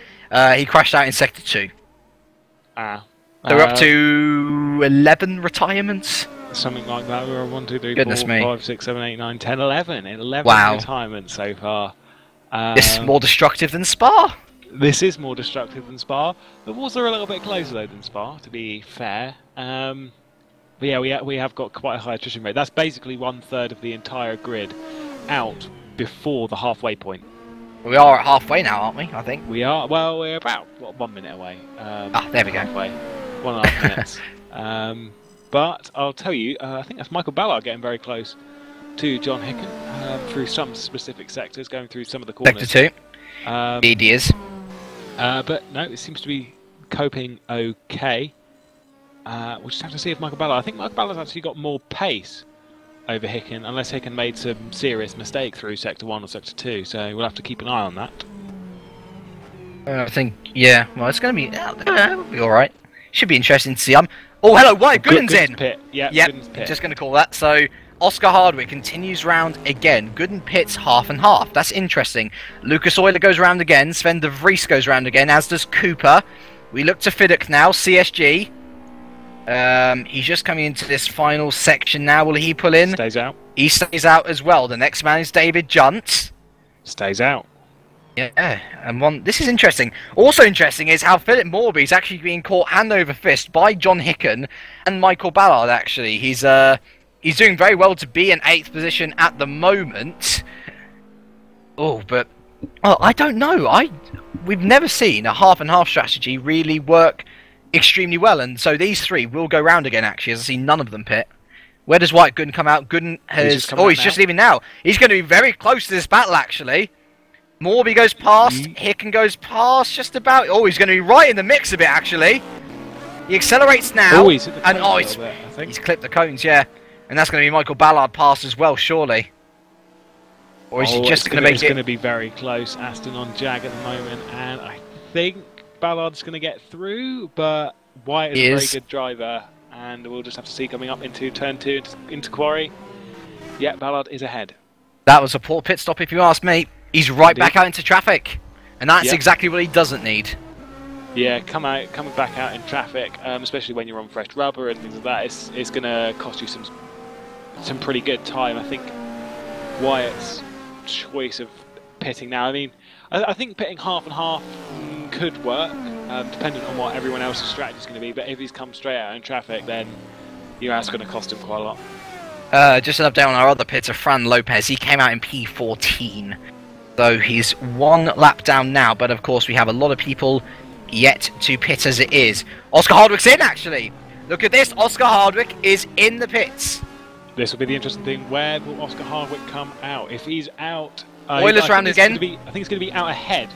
Speaker 1: He crashed out in Sector 2. They're up to 11 retirements.
Speaker 2: Something like that. We're 1, 2, 3,
Speaker 1: Goodness
Speaker 2: 4,
Speaker 1: me.
Speaker 2: 5, 6, 7, 8, 9, 10, 11. 11
Speaker 1: wow.
Speaker 2: retirements so far.
Speaker 1: This is more destructive than Spa.
Speaker 2: This is more destructive than Spa. The walls are a little bit closer, though, than Spa, to be fair. But yeah, we have got quite a high attrition rate. That's basically 1/3 of the entire grid out before the halfway point.
Speaker 1: We are at halfway now, aren't we? I think
Speaker 2: we are. Well, we're about 1 minute away.
Speaker 1: There we go.
Speaker 2: Halfway, 1.5 minutes. But I'll tell you, I think that's Michael Ballard getting very close to John Hicken through some specific sectors, going through some of the corners.
Speaker 1: Sector 2. Indeed is.
Speaker 2: But no, it seems to be coping okay. We'll just have to see if Michael Ballard. I think Michael Ballard's actually got more pace over Hicken, unless Hicken made some serious mistake through Sector 1 or Sector 2, so we'll have to keep an eye on that.
Speaker 1: I think, yeah, well, it's going to be, it'll be alright. Should be interesting to see. Oh, hello, White, Gooden's in!
Speaker 2: Pit. Yeah,
Speaker 1: yep,
Speaker 2: Gooden's pit.
Speaker 1: Just going to call that. So, Oscar Hardwick continues round again. Gooden pits half and half. That's interesting. Lucas Euler goes round again. Sven de Vries goes round again, as does Cooper. We look to Fiddick now, CSG. He's just coming into this final section now. Will he pull in?
Speaker 2: Stays out.
Speaker 1: He stays out as well. The next man is David Junt.
Speaker 2: Stays out.
Speaker 1: Yeah, and this is interesting. Also interesting is how Philip Morby is actually being caught hand over fist by John Hicken and Michael Ballard, actually. He's doing very well to be in 8th position at the moment. Oh, but... Oh, I don't know. We've never seen a half-and-half strategy really work extremely well, and so these three will go round again, actually, as I see none of them pit. Where does White Gooden come out? Gooden has... He's just leaving now. He's going to be very close to this battle, actually. Morby goes past. Hicken goes past, just about. Oh, he's going to be right in the mix of it, actually. He accelerates now.
Speaker 2: Oh, he's hit the cones
Speaker 1: and I think he's clipped the cones, yeah. And that's going to be Michael Ballard past as well, surely. Or is he just going to make it?
Speaker 2: It's going to be very close. Aston on Jag at the moment, and I think Ballard's going to get through, but Wyatt is a very good driver, and we'll just have to see coming up into turn 2 into Quarry. Yeah, Ballard is ahead.
Speaker 1: That was a poor pit stop, if you ask me. He's right back out into traffic, and that's exactly what he doesn't need.
Speaker 2: Yeah, coming back out in traffic, especially when you're on fresh rubber and things like that, it's going to cost you some pretty good time. I think Wyatt's choice of pitting now. I mean, I think pitting half and half could work, depending on what everyone else's strategy is going to be. But if he's come straight out in traffic, then that's going to cost him quite a lot.
Speaker 1: Just an update on our other pitter, Fran Lopez. He came out in P14. So he's 1 lap down now, but of course we have a lot of people yet to pit as it is. Oscar Hardwick's in, actually. Look at this. Oscar Hardwick is in the pits.
Speaker 2: This will be the interesting thing. Where will Oscar Hardwick come out? If he's out...
Speaker 1: Euler's round again.
Speaker 2: I think it's going to be out ahead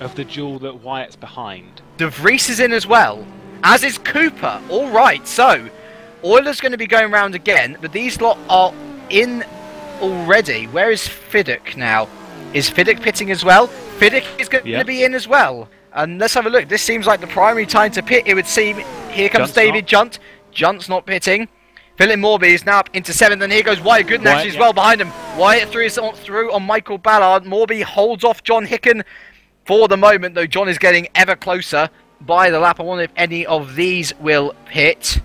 Speaker 2: of the duel that Wyatt's behind.
Speaker 1: De Vries is in as well, as is Cooper. All right, so Euler's going to be going round again, but these lot are in... already. Where is Fiddick now? Is Fiddick pitting as well? Fiddick is going to be in as well. And let's have a look. This seems like the primary time to pit, it would seem. Here comes David Junt. Junt's not pitting. Philip Morby is now up into 7th, and here goes Wyatt Gooden actually as well behind him. Wyatt through on Michael Ballard. Morby holds off John Hicken for the moment, though John is getting ever closer by the lap. I wonder if any of these will hit.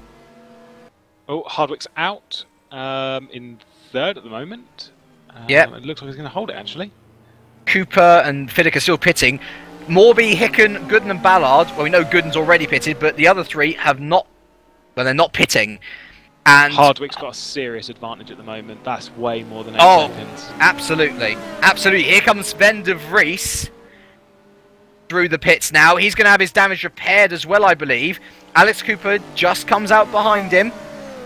Speaker 2: Oh, Hardwick's out in 3rd at the moment.
Speaker 1: Yep.
Speaker 2: It looks like he's going to hold it, actually.
Speaker 1: Cooper and Fiddick are still pitting. Morby, Hicken, Gooden and Ballard. Well, we know Gooden's already pitted, but the other 3 have not. Well, they're not pitting. And
Speaker 2: Hardwick's got a serious advantage at the moment. That's way more than 8 seconds.
Speaker 1: Absolutely. Absolutely. Here comes Sven de Vries through the pits now. He's going to have his damage repaired as well, I believe. Alex Cooper just comes out behind him.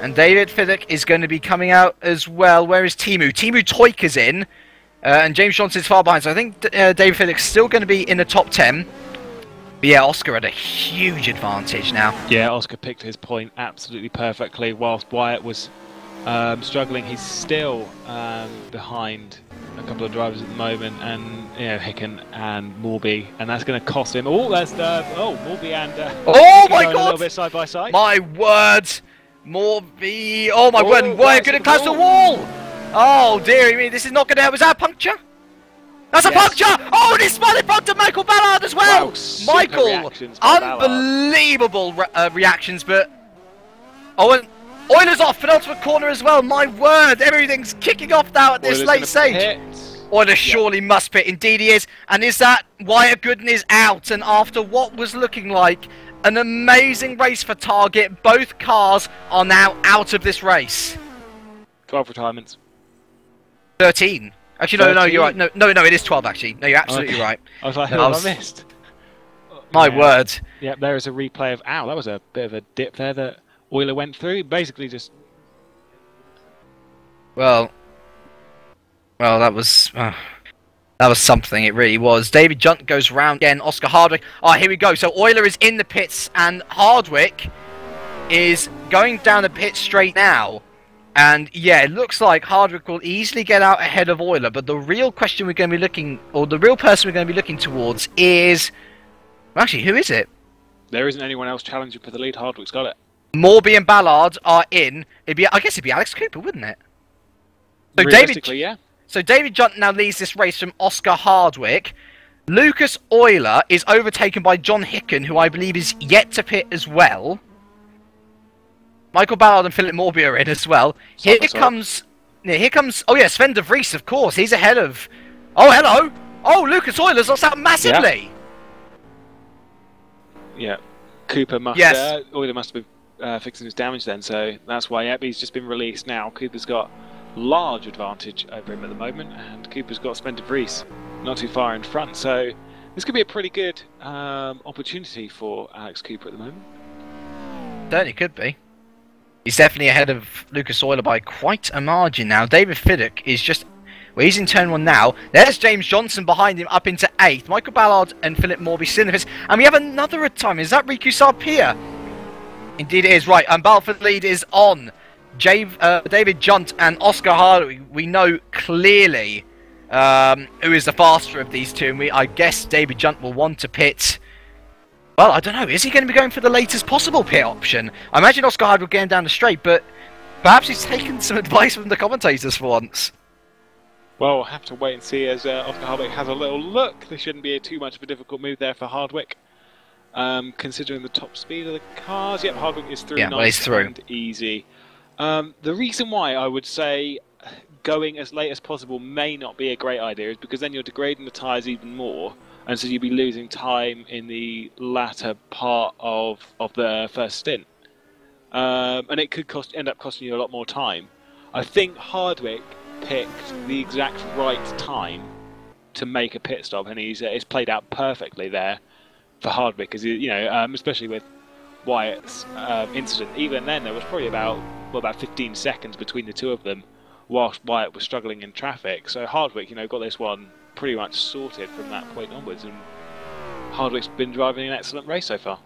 Speaker 1: And David Fiddick is going to be coming out as well. Where is Timu? Timu Toika's in. And James Johnson's far behind. So I think David Fiddick's still going to be in the top 10. But yeah, Oscar had a huge advantage now.
Speaker 2: Yeah, Oscar picked his point absolutely perfectly. Whilst Wyatt was struggling, he's still behind a couple of drivers at the moment, and you know, Hicken and Morby, and that's going to cost him. Oh, that's Morby and
Speaker 1: oh my God!
Speaker 2: A little bit side by side.
Speaker 1: My word, Morby! Oh my word! Wyatt going to close the wall. Oh dearie me, this is not going to help. Was that a puncture? That's a puncture! Oh, and he spun in front of Michael Ballard as well!
Speaker 2: Wow,
Speaker 1: Michael, unbelievable reactions, but... Oh, and Euler's off, penultimate corner as well, my word! Everything's kicking off now at this late stage. Euler surely must pit, indeed he is. And is that Wyatt Gooden is out, and after what was looking like an amazing race for Target, both cars are now out of this race.
Speaker 2: 12 retirements.
Speaker 1: 13. Actually, no, you're right. No, it is 12, actually. No, you're absolutely right.
Speaker 2: I was like, who have I missed?
Speaker 1: My word.
Speaker 2: Yeah, there is a replay of... Ow, that was a bit of a dip there that Euler went through. Basically just...
Speaker 1: Well, that was something, it really was. David Junt goes round again, Oscar Hardwick. Oh, here we go. So Euler is in the pits, and Hardwick is going down the pit straight now. And yeah, it looks like Hardwick will easily get out ahead of Euler, but the real question we're going to be looking, or the real person we're going to be looking towards is... Well, actually, who is it?
Speaker 2: There isn't anyone else challenging for the lead. Hardwick's got it.
Speaker 1: Morby and Ballard are in. I guess it'd be Alex Cooper, wouldn't it? So
Speaker 2: realistically, yeah.
Speaker 1: So David Junt now leads this race from Oscar Hardwick. Lucas Euler is overtaken by John Hicken, who I believe is yet to pit as well. Michael Ballard and Philip Morby are in as well. Here comes... Oh yeah, Sven de Vries, of course. He's ahead of... Oh, hello! Oh, Lucas Euler's lost out massively!
Speaker 2: Yeah. Cooper must... Euler must have been fixing his damage then, so that's why he's just been released now. Cooper's got large advantage over him at the moment, and Cooper's got Sven de Vries not too far in front, so this could be a pretty good opportunity for Alex Cooper at the moment.
Speaker 1: Certainly could be. He's definitely ahead of Lucas Euler by quite a margin now. David Fiddick is just... Well, he's in turn 1 now. There's James Johnson behind him up into 8th. Michael Ballard and Philip Morby still in the pits. And we have another retirement. Is that Riku Sarpia? Indeed it is. Right, and battle for the lead is on. David Junt and Oscar Hardwick. We know clearly who is the faster of these two. And I guess David Junt will want to pit... Well, I don't know. Is he going to be going for the latest possible pit option? I imagine Oscar Hardwick going down the straight, but perhaps he's taken some advice from the commentators for once.
Speaker 2: Well, we'll have to wait and see as Oscar Hardwick has a little look. There shouldn't be too much of a difficult move there for Hardwick, considering the top speed of the cars. Yep, Hardwick is through.
Speaker 1: Yeah, well, he's through.
Speaker 2: And easy. The reason why I would say going as late as possible may not be a great idea is because then you're degrading the tyres even more. And so you'll be losing time in the latter part of the first stint. And it could end up costing you a lot more time. I think Hardwick picked the exact right time to make a pit stop, and it's played out perfectly there for Hardwick, because especially with Wyatt's incident. Even then, there was probably about 15 seconds between the two of them, whilst Wyatt was struggling in traffic. So Hardwick, got this one pretty much sorted from that point onwards, and Hardwick's been driving an excellent race so far.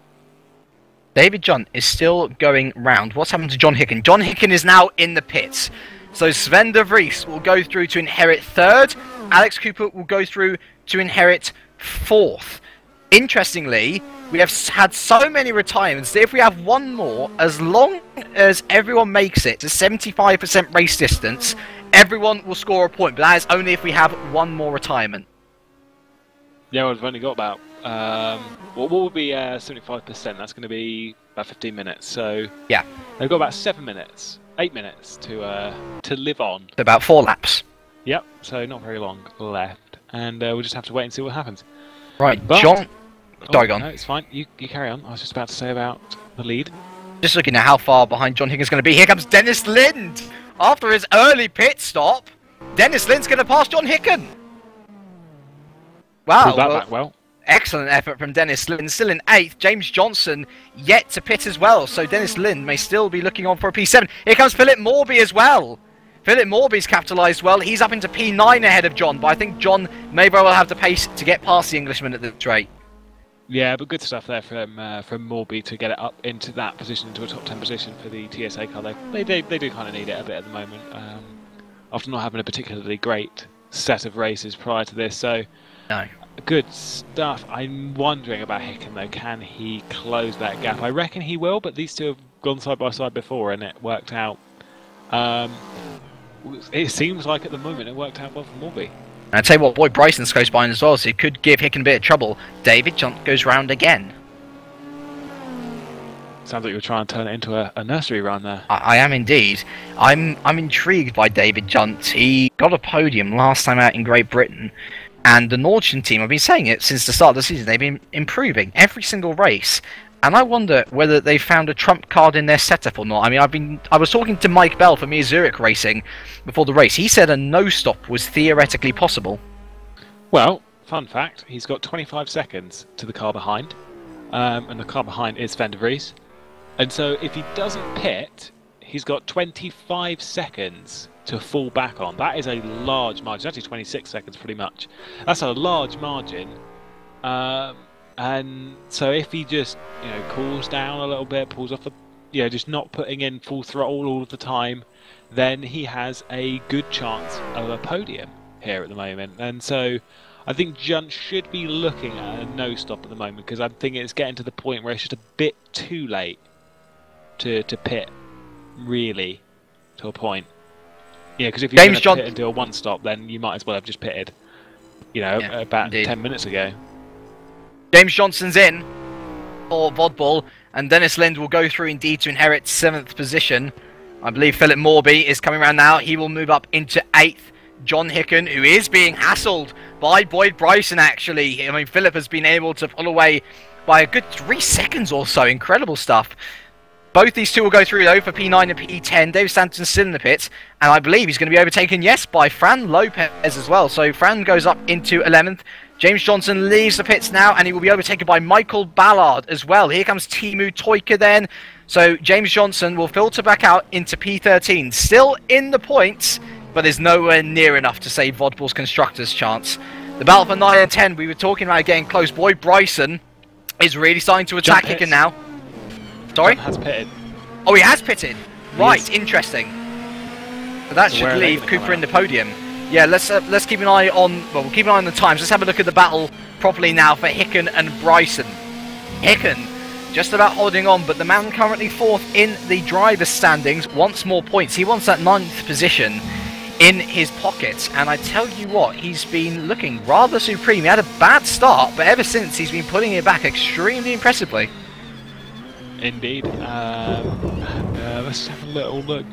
Speaker 1: David Junt is still going round. What's happened to John Hicken? John Hicken is now in the pits. So Sven de Vries will go through to inherit 3rd. Alex Cooper will go through to inherit 4th. Interestingly, we have had so many retirements that if we have one more, as long as everyone makes it to 75% race distance, everyone will score a point. But that is only if we have one more retirement.
Speaker 2: Yeah, well, we've only got about what will be 75%. That's going to be about 15 minutes. So
Speaker 1: yeah,
Speaker 2: they've got about 7 minutes, 8 minutes to live on.
Speaker 1: About 4 laps.
Speaker 2: Yep. So not very long left, and we'll just have to wait and see what happens.
Speaker 1: Right,
Speaker 2: but,
Speaker 1: John. Sorry, go on.
Speaker 2: No, it's fine. You carry on. I was just about to say about the lead.
Speaker 1: Just looking at how far behind John Higgins is going to be. Here comes Dennis Lind. After his early pit stop, Dennis Lind's going to pass John Hicken. Wow.
Speaker 2: Pulled that back well.
Speaker 1: Excellent effort from Dennis Lind. Still in 8th. James Johnson yet to pit as well. So Dennis Lind may still be looking on for a P7. Here comes Philip Morby as well. Philip Morby's capitalised well. He's up into P9 ahead of John. But I think John may very well have the pace to get past the Englishman at the straight.
Speaker 2: Yeah, but good stuff there from Morby to get it up into that position, into a top 10 position for the TSA car. They do kind of need it a bit at the moment, after not having a particularly great set of races prior to this. So,
Speaker 1: no.
Speaker 2: Good stuff. I'm wondering about Hicken though. Can he close that gap? I reckon he will, but these two have gone side by side before and it worked out. It seems like at the moment it worked out well for Morby.
Speaker 1: And I tell you what, Boyd Bryson's close behind as well, so it could give Hicken a bit of trouble. David Junt goes round again.
Speaker 2: Sounds like you're trying to turn it into a nursery run there.
Speaker 1: I am indeed. I'm intrigued by David Junt. He got a podium last time out in Great Britain, and the Nordschen team, I've been saying it since the start of the season, they've been improving every single race. And I wonder whether they found a trump card in their setup or not. I mean, I was talking to Mike Bell from Zurich Racing before the race. He said a no-stop was theoretically possible.
Speaker 2: Well, fun fact, he's got 25 seconds to the car behind. And the car behind is Sven de Vries. And so if he doesn't pit, he's got 25 seconds to fall back on. That is a large margin. It's actually 26 seconds pretty much. That's a large margin. And so if he just, cools down a little bit, pulls off just not putting in full throttle all of the time, then he has a good chance of a podium here at the moment. And so I think Junt should be looking at a no-stop at the moment, because I think it's getting to the point where it's just a bit too late to pit, really, to a point. Yeah, because if you're going to pit and do a one-stop, then you might as well have just pitted, about 10 minutes ago.
Speaker 1: James Johnson's in for Vodball, and Dennis Lind will go through indeed to inherit 7th position. I believe Philip Morby is coming around now. He will move up into 8th. John Hicken, who is being hassled by Boyd Bryson, actually. I mean, Philip has been able to pull away by a good 3 seconds or so. Incredible stuff. Both these two will go through, though, for P9 and P10. David Stanton's still in the pits, and I believe he's going to be overtaken, yes, by Fran Lopez as well. So Fran goes up into 11th. James Johnson leaves the pits now, and he will be overtaken by Michael Ballard as well. Here comes Teemu Toika then. So James Johnson will filter back out into P13. Still in the points, but is nowhere near enough to save Vodball's Constructors' chance. The battle for 9 and 10, we were talking about getting close. Boyd Bryson is really starting to attack Hicken now. Sorry?
Speaker 2: Junt has pitted.
Speaker 1: Oh, he has pitted. Right, interesting. So that should leave Cooper in the podium. Yeah, let's keep an eye on. Well, we'll keep an eye on the times. Let's have a look at the battle properly now for Hicken and Bryson. Hicken just about holding on, but the man currently 4th in the driver's standings wants more points. He wants that 9th position in his pocket, and I tell you what, he's been looking rather supreme. He had a bad start, but ever since he's been putting it back extremely impressively.
Speaker 2: Indeed. Let's have a little look.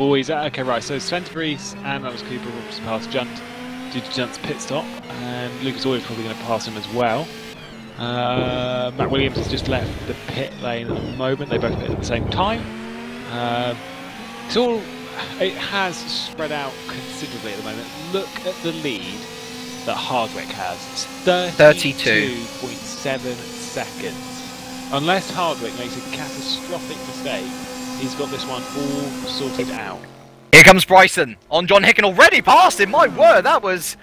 Speaker 2: Oh, he's at, okay, right, so Sven de Vries and Alex Cooper will just pass Junt due to Junt's pit stop, and Lucas Oil is probably going to pass him as well. Matt Williams has just left the pit lane at the moment. They both pit at the same time. It has spread out considerably at the moment. Look at the lead that Hardwick has. It's 32.7 seconds. Unless Hardwick makes a catastrophic mistake, he's got this one all sorted out.
Speaker 1: Here comes Bryson on John Hicken, already past him. My word, that was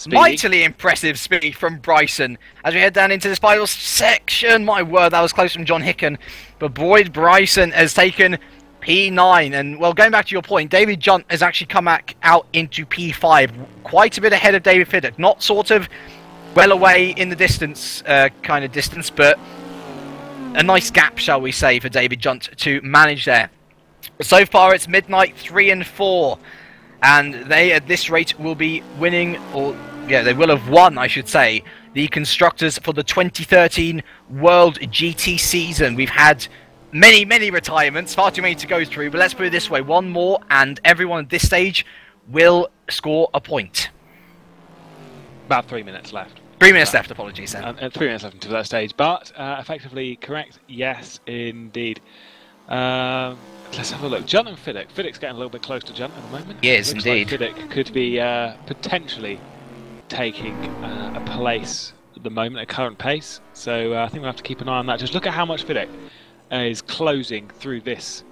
Speaker 1: mightily impressive speed from Bryson. As we head down into this final section, my word, that was close from John Hicken. But Boyd Bryson has taken P9, and well, going back to your point, David Junt has actually come back out into P5, quite a bit ahead of David Fiddick. Not sort of well away in the distance, kind of distance, but a nice gap, shall we say, for David Junt to manage there. So far, it's midnight 3 and 4, and they, at this rate, will be winning, or yeah, they will have won, I should say, the constructors for the 2013 World GT season. We've had many retirements, far too many to go through, but let's put it this way, one more and everyone at this stage will score a point.
Speaker 2: About 3 minutes left.
Speaker 1: 3 minutes left, apologies then.
Speaker 2: 3 minutes left until that stage, but effectively correct, yes indeed. Let's have a look. Junt and Fiddick. Fiddick's getting a little bit close to Junt at the moment.
Speaker 1: Yes,
Speaker 2: Looks
Speaker 1: indeed.
Speaker 2: like Fiddick could be potentially taking a place at the moment, at current pace. So I think we'll have to keep an eye on that. Just look at how much Fiddick is closing through this,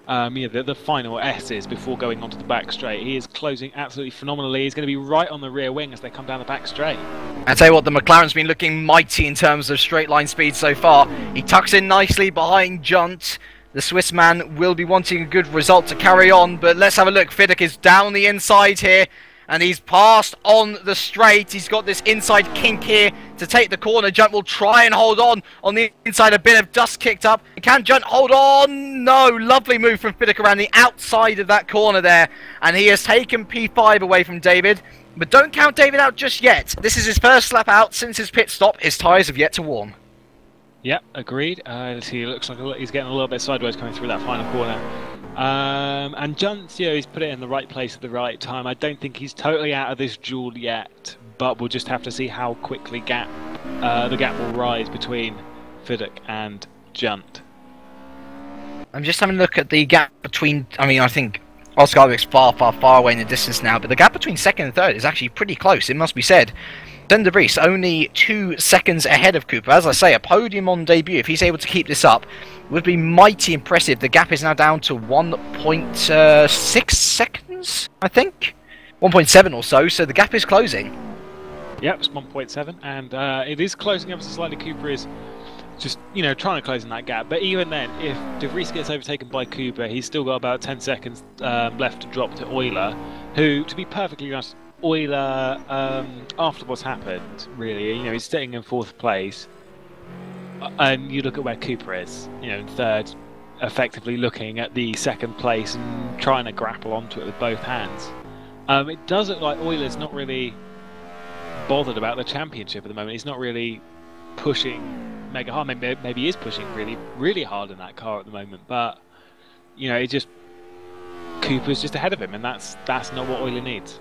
Speaker 2: the final S's before going onto the back straight. He is closing absolutely phenomenally. He's going to be right on the rear wing as they come down the back straight.
Speaker 1: I tell you what, the McLaren's been looking mighty in terms of straight line speed so far. He tucks in nicely behind Junt. The Swiss man will be wanting a good result to carry on, but let's have a look. Fiddick is down the inside here, and he's passed on the straight. He's got this inside kink here to take the corner. Junt will try and hold on the inside. A bit of dust kicked up. Can Junt hold on? No. Lovely move from Fiddick around the outside of that corner there, and he has taken P5 away from David. But don't count David out just yet. This is his first lap out since his pit stop. His tyres have yet to warm.
Speaker 2: Yep, agreed. He looks like he's getting a little bit sideways coming through that final corner. And Junt, he's put it in the right place at the right time. I don't think he's totally out of this duel yet, but we'll just have to see how quickly the gap will rise between Fiddick and Junt.
Speaker 1: I'm just having a look at the gap between, I think Oscar R06 far away in the distance now, but the gap between second and third is actually pretty close, it must be said. Den de Vries only 2 seconds ahead of Cooper. As I say, a podium on debut, if he's able to keep this up, would be mighty impressive. The gap is now down to 1.6 seconds, I think? 1.7 or so the gap is closing.
Speaker 2: Yep, it's 1.7, and it is closing ever so slightly. Cooper is just, trying to close in that gap. But even then, if De Vries gets overtaken by Cooper, he's still got about 10 seconds left to drop to Euler, who, to be perfectly honest, Euler, after what's happened, really, he's sitting in 4th place, and you look at where Cooper is, in 3rd, effectively looking at the 2nd place and trying to grapple onto it with both hands. It does look like Euler's not really bothered about the championship at the moment. He's not really pushing mega hard. Maybe he is pushing really hard in that car at the moment, but Cooper's just ahead of him, and that's not what Euler needs.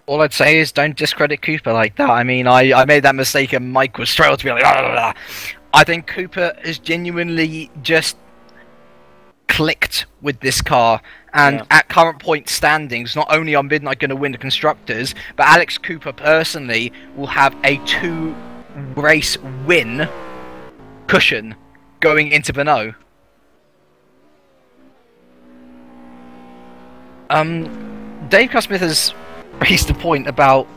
Speaker 1: All I'd say is don't discredit Cooper like that. I made that mistake and Mike was thrilled to be like, blah, blah, blah. I think Cooper has genuinely just clicked with this car, and at current point standings, not only are Midnight going to win the Constructors, but Alex Cooper personally will have a 2-race win cushion going into Brno. Dave Smith has raised the point about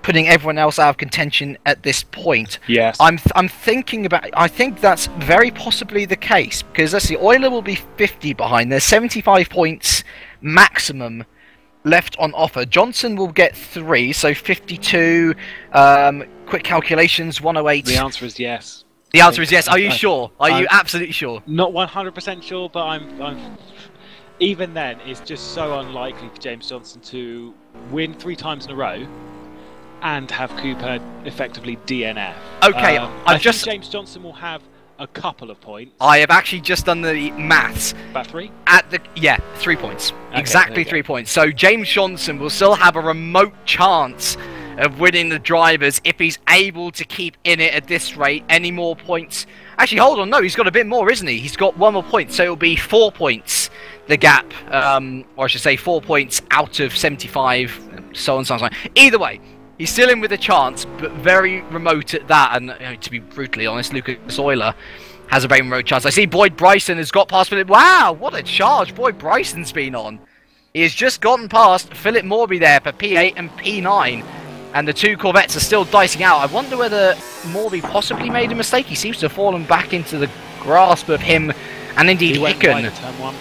Speaker 1: putting everyone else out of contention at this point.
Speaker 2: Yes.
Speaker 1: I'm thinking about. I think that's very possibly the case, because let's see, Euler will be 50 behind. There's 75 points maximum left on offer. Johnson will get 3, so 52. Quick calculations, 108.
Speaker 2: The answer is yes.
Speaker 1: The answer is yes. Are you sure? Are you absolutely sure?
Speaker 2: Not 100% sure, but I'm. Even then, it's just so unlikely for James Johnson to win 3 times in a row and have Cooper effectively DNF.
Speaker 1: Okay,
Speaker 2: I think James Johnson will have a couple of points.
Speaker 1: I have actually just done the maths.
Speaker 2: About 3?
Speaker 1: 3 points.
Speaker 2: Okay,
Speaker 1: exactly 3 points. So James Johnson will still have a remote chance of winning the drivers if he's able to keep in it at this rate. Any more points? Actually, hold on, no, he's got a bit more, isn't he? He's got 1 more point, so it'll be 4 points. The gap, or I should say 4 points out of 75, so on, so on. Either way, he's still in with a chance, but very remote at that. And to be brutally honest, Lucas Euler has a very remote chance. I see Boyd Bryson has got past Philip. Wow, what a charge Boyd Bryson's been on. He has just gotten past Philip Morby there for P8 and P9. And the 2 Corvettes are still dicing out. I wonder whether Morby possibly made a mistake. He seems to have fallen back into the grasp of him and indeed Hicken.
Speaker 2: Turn 1.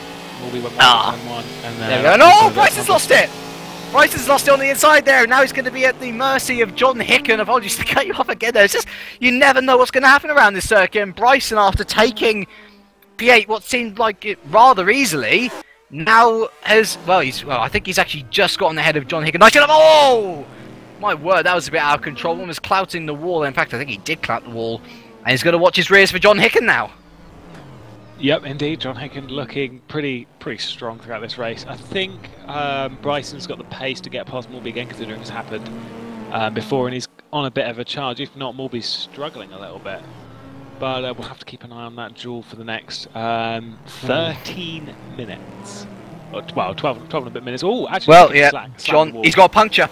Speaker 2: Morby went
Speaker 1: Ah.
Speaker 2: 1, and
Speaker 1: There we go. No, Bryson's lost it! Bryson's lost it on the inside there, and now he's going to be at the mercy of John Hicken. Apologies to cut you off again there. It's just, you never know what's going to happen around this circuit, and Bryson, after taking P8 what seemed like it rather easily, now has, well, I think he's actually just gotten ahead of John Hicken. Nice, oh! My word, that was a bit out of control. Almost clouting the wall. In fact, I think he did clout the wall. And he's going to watch his rears for John Hicken now.
Speaker 2: Yep, indeed. John Hicken looking pretty strong throughout this race. I think Bryson's got the pace to get past Morby again, considering it's happened before, and he's on a bit of a charge. If not, Morby's struggling a little bit. But we'll have to keep an eye on that duel for the next 13 minutes. Or, well, 12 and a bit minutes. Oh, actually,
Speaker 1: well, yeah, John, he's got a puncture.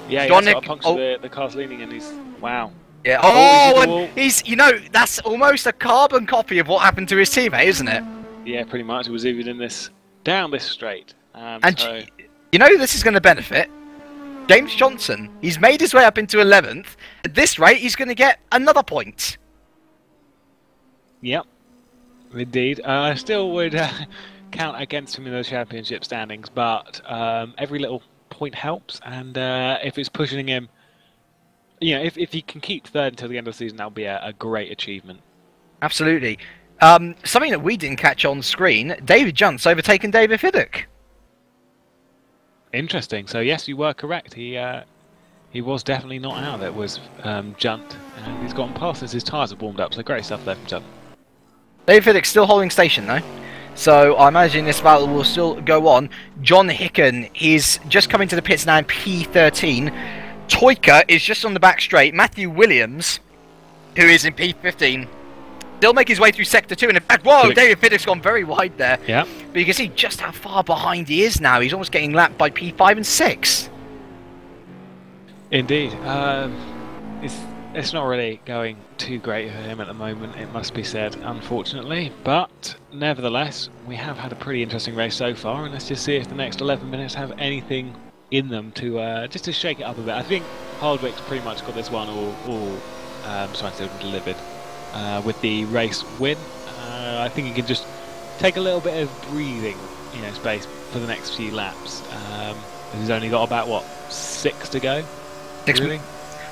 Speaker 2: Yeah,
Speaker 1: John
Speaker 2: he's got a puncture. The car's leaning, and he's, wow.
Speaker 1: Yeah. Oh, and he's, you know, that's almost a carbon copy of what happened to his teammate, isn't it?
Speaker 2: Yeah, pretty much. It was even in this, down this straight.
Speaker 1: And so... you know who this is going to benefit? James Johnson. He's made his way up into 11th. At this rate, he's going to get another point.
Speaker 2: Yep, indeed. I still would count against him in the championship standings, but every little point helps, and if it's pushing him, you know, if he can keep third until the end of the season, that'll be a great achievement. Absolutely.
Speaker 1: Something that we didn't catch on screen, David Junt's overtaken David Fiddick.
Speaker 2: Interesting. So yes, you were correct. He was definitely not out. That was Junt, and he's gotten past as his tyres have warmed up. So great stuff there from Junt.
Speaker 1: David Fiddick's still holding station though, so I imagine this battle will still go on. John Hicken is just coming to the pits now in P13. Toyka is just on the back straight. Matthew Williams, who is in P15, still make his way through Sector 2. And in fact, whoa, David Fiddick's gone very wide there.
Speaker 2: Yeah.
Speaker 1: But you can see just how far behind he is now. He's almost getting lapped by P5 and 6.
Speaker 2: Indeed. It's not really going too great for him at the moment, it must be said, unfortunately. But nevertheless, we have had a pretty interesting race so far, and let's just see if the next 11 minutes have anything in them to just to shake it up a bit. I think Hardwick's pretty much got this one all delivered with the race win. I think he can just take a little bit of breathing, you know, space for the next few laps. He's only got about what, 6 to go.
Speaker 1: 6 really?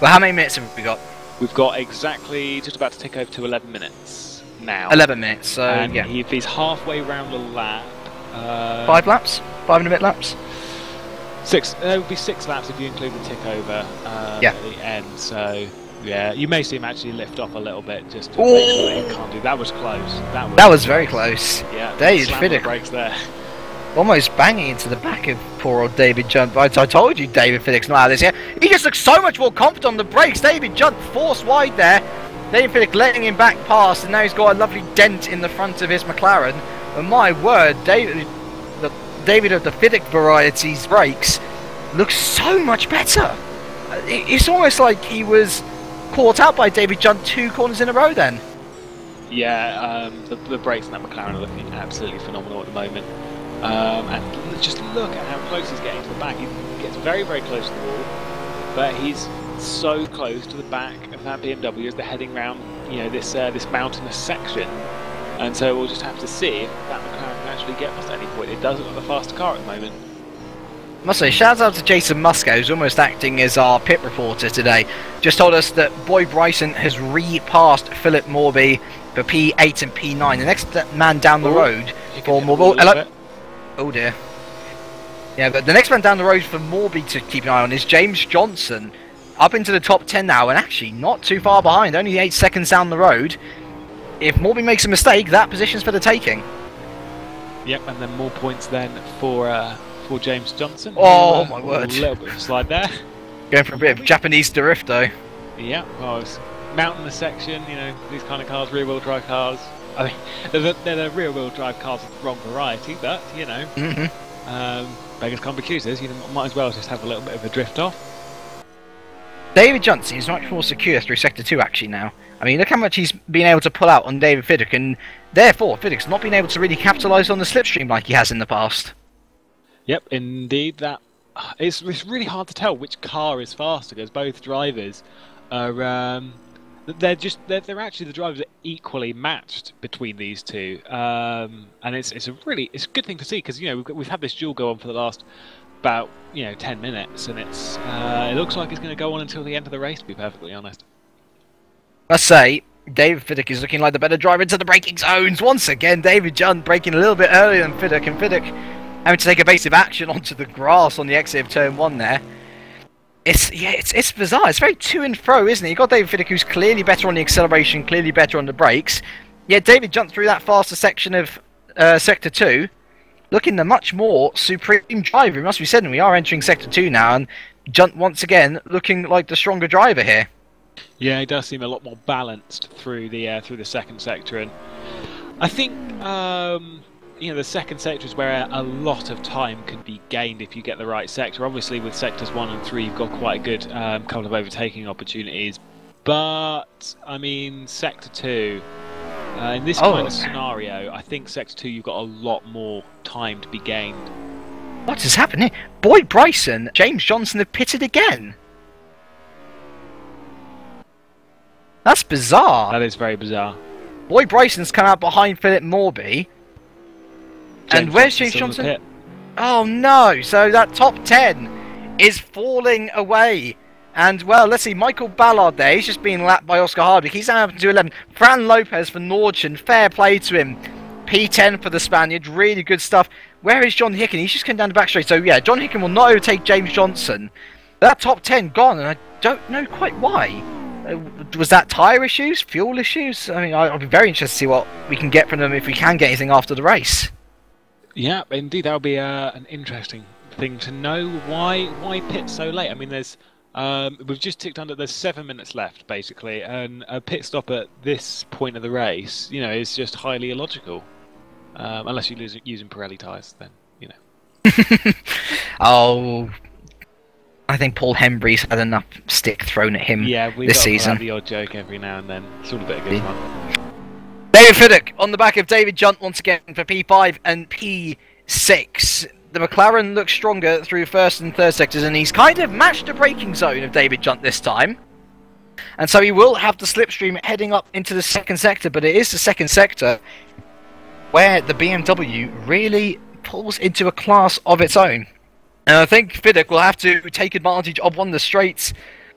Speaker 1: Well, how many minutes have we got?
Speaker 2: We've got exactly just about to tick over to 11 minutes now.
Speaker 1: 11 minutes. So
Speaker 2: and
Speaker 1: yeah,
Speaker 2: if he's halfway round the lap.
Speaker 1: 5 laps, 5 and a bit laps.
Speaker 2: 6. There would be 6 laps if you include the tick over
Speaker 1: yeah.
Speaker 2: at the end. So yeah, you may see him actually lift off a little bit just to make sure that he can't do. That was close. That was
Speaker 1: very close.
Speaker 2: Yeah,
Speaker 1: David Fiddick
Speaker 2: breaks there.
Speaker 1: Almost banging into the back of poor old David Junt. I told you David Fiddick's not out of this here. He just looks so much more confident on the brakes. David Junt forced wide there. David Fiddick letting him back past, and now he's got a lovely dent in the front of his McLaren. And my word, David of the Fiddick variety's brakes looks so much better. It's almost like he was caught out by David Junt 2 corners in a row then.
Speaker 2: Yeah, the brakes in that McLaren are looking absolutely phenomenal at the moment. And just look at how close he's getting to the back. He gets very, very close to the wall, but he's so close to the back of that BMW as they're heading round, you know, this mountainous section. And so we'll just have to see if that McLaren can actually get past at any point. It does look like the faster car at the moment.
Speaker 1: I must say, shout out to Jason Musko, who's almost acting as our pit reporter today. Just told us that Boy Bryson has re-passed Philip Morby for P8 and P9. The next man down the road for Morby. Oh dear. Yeah, but the next man down the road for Morby to keep an eye on is James Johnson. Up into the top 10 now, and actually not too far behind, only 8 seconds down the road. If Morby makes a mistake, that position's for the taking.
Speaker 2: Yep, and then more points then for James Johnson.
Speaker 1: Oh my word.
Speaker 2: A little bit of a slide there.
Speaker 1: Going for a bit of Japanese drift though.
Speaker 2: Yeah, well, it's mountainous section, you know, these kind of cars, rear-wheel drive cars. I mean, they're the rear-wheel drive cars of the wrong variety, but, you know, beggars can't be choosers. You might as well just have a little bit of a drift off.
Speaker 1: David Johnson is much more secure through Sector 2 actually now. I mean, look how much he's been able to pull out on David Fiddick, and therefore Fiddick's not been able to really capitalise on the slipstream like he has in the past.
Speaker 2: Yep, indeed. That it's really hard to tell which car is faster because both drivers are they're actually, the drivers are equally matched between these two, and it's a good thing to see, because we've had this duel go on for the last about 10 minutes, and it looks like it's going to go on until the end of the race, to be perfectly honest.
Speaker 1: Must say, David Fiddick is looking like the better driver into the braking zones once again. David Junt braking a little bit earlier than Fiddick, and Fiddick having to take evasive action onto the grass on the exit of turn 1 there. It's bizarre. It's very to and fro, isn't it? You've got David Fiddick, who's clearly better on the acceleration, clearly better on the brakes. Yet David Junt through that faster section of Sector 2, looking the much more supreme driver. It must be said, and we are entering Sector 2 now, and Junt once again looking like the stronger driver here.
Speaker 2: Yeah, he does seem a lot more balanced through the second sector, and I think the second sector is where a lot of time can be gained if you get the right sector. Obviously, with sectors 1 and 3, you've got quite a good couple of overtaking opportunities, but I mean, sector 2, in this kind of scenario, I think sector 2 you've got a lot more time to be gained.
Speaker 1: What is happening? Boyd Bryson, James Johnson have pitted again. That's bizarre.
Speaker 2: That is very bizarre.
Speaker 1: Boyd Bryson's come out behind Philip Morby. And where's James Johnson? Oh no! So that top 10 is falling away. And well, let's see, Michael Ballard there, he's just being lapped by Oscar Hardwick. He's now up to 11. Fran Lopez for Nordchen, fair play to him. P10 for the Spaniard, really good stuff. Where is John Hicken? He's just come down the back straight. So yeah, John Hicken will not overtake James Johnson. That top 10 gone, and I don't know quite why. Was that tyre issues? Fuel issues? I mean, I'll be very interested to see what we can get from them, if we can get anything after the race.
Speaker 2: Yeah, indeed, that'll be an interesting thing to know. Why pit so late? I mean, we've just ticked under. There's 7 minutes left, basically, and a pit stop at this point of the race, is just highly illogical. Unless you're using Pirelli tyres, then
Speaker 1: Oh, I think Paul Hembry's had enough stick thrown at him this season.
Speaker 2: Have the odd joke every now and then. It's all a bit of good fun.
Speaker 1: David Fiddick on the back of David Junt once again for P5 and P6. The McLaren looks stronger through first and third sectors, and he's kind of matched the braking zone of David Junt this time. And so he will have the slipstream heading up into the second sector, but it is the second sector where the BMW really pulls into a class of its own. And I think Fiddick will have to take advantage of one of the straights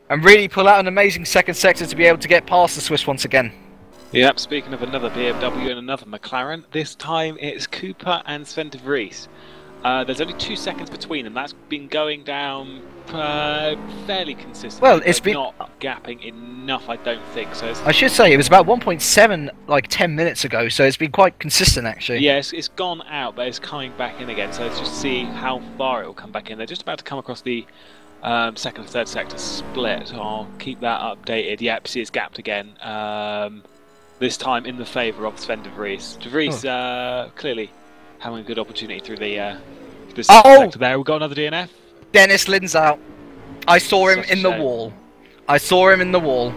Speaker 1: and really pull out an amazing second sector to be able to get past the Swiss once again.
Speaker 2: Yep, speaking of another BMW and another McLaren, this time it's Cooper and Sven de Vries. There's only 2 seconds between them. That's been going down fairly consistently.
Speaker 1: Well, it's been
Speaker 2: not gapping enough, I don't think. So
Speaker 1: I should say it was about 1.7 like 10 minutes ago, so it's been quite consistent actually.
Speaker 2: Yeah, it's gone out, but it's coming back in again. So let's just see how far it will come back in. They're just about to come across the second and third sector split. I'll keep that updated. Yep, see, it's gapped again. This time in the favour of Sven de Vries. De Vries clearly having a good opportunity through the sector there. We've got another DNF.
Speaker 1: Dennis Lynn's out. I saw him in the wall. I saw him in the wall.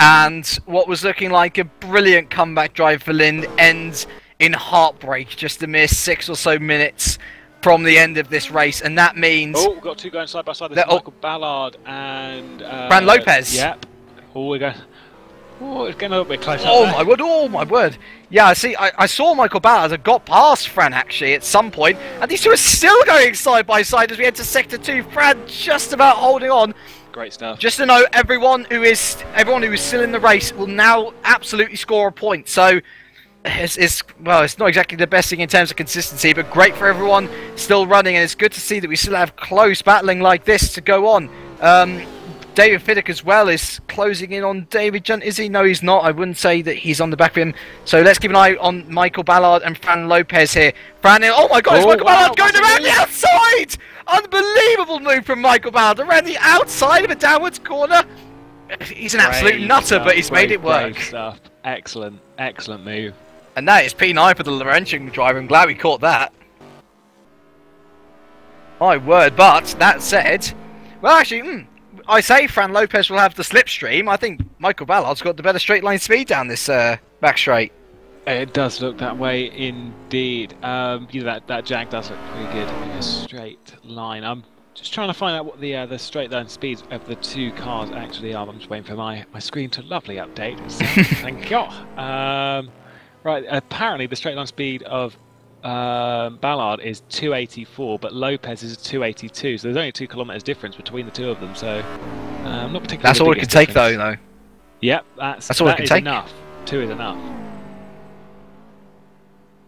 Speaker 1: And what was looking like a brilliant comeback drive for Lynn ends in heartbreak, just a mere 6 or so minutes from the end of this race. And that means...
Speaker 2: Oh, we've got 2 going side by side. There's Michael Ballard and...
Speaker 1: Fran Lopez.
Speaker 2: Yep. Oh, we're going... Oh, it's getting a little bit closer.
Speaker 1: Oh my word, oh my word. Yeah, see, I saw Michael Ballard had got past Fran actually at some point, and these two are still going side by side as we enter Sector 2. Fran just about holding on.
Speaker 2: Great stuff.
Speaker 1: Just to know, everyone who is still in the race will now absolutely score a point. So, it's not exactly the best thing in terms of consistency, but great for everyone still running, and it's good to see that we still have close battling like this to go on. David Fiddick as well is closing in on David Junt. Is he? No, he's not. I wouldn't say that he's on the back of him. So let's keep an eye on Michael Ballard and Fran Lopez here. Oh my God, it's Michael Ballard going around the outside! Unbelievable move from Michael Ballard around the outside of a downwards corner. He's an absolute nutter, but he's made it work.
Speaker 2: Stuff. Excellent, excellent move.
Speaker 1: And that is P9 for the Laurentian driver. I'm glad we caught that. My word, but that said, well actually, I say Fran Lopez will have the slipstream. I think Michael Ballard's got the better straight line speed down this back straight.
Speaker 2: It does look that way indeed. That Jag does look pretty good in a straight line. I'm Just trying to find out what the straight line speeds of the two cars actually are. I'm just waiting for my screen to lovely update. So, thank you. Right, apparently the straight line speed of Ballard is 284, but Lopez is 282. So there's only 2 kilometres difference between the two of them. So not particularly.
Speaker 1: That's all it can take, though.
Speaker 2: Yep, that's
Speaker 1: all it can take.
Speaker 2: Enough. 2 is enough.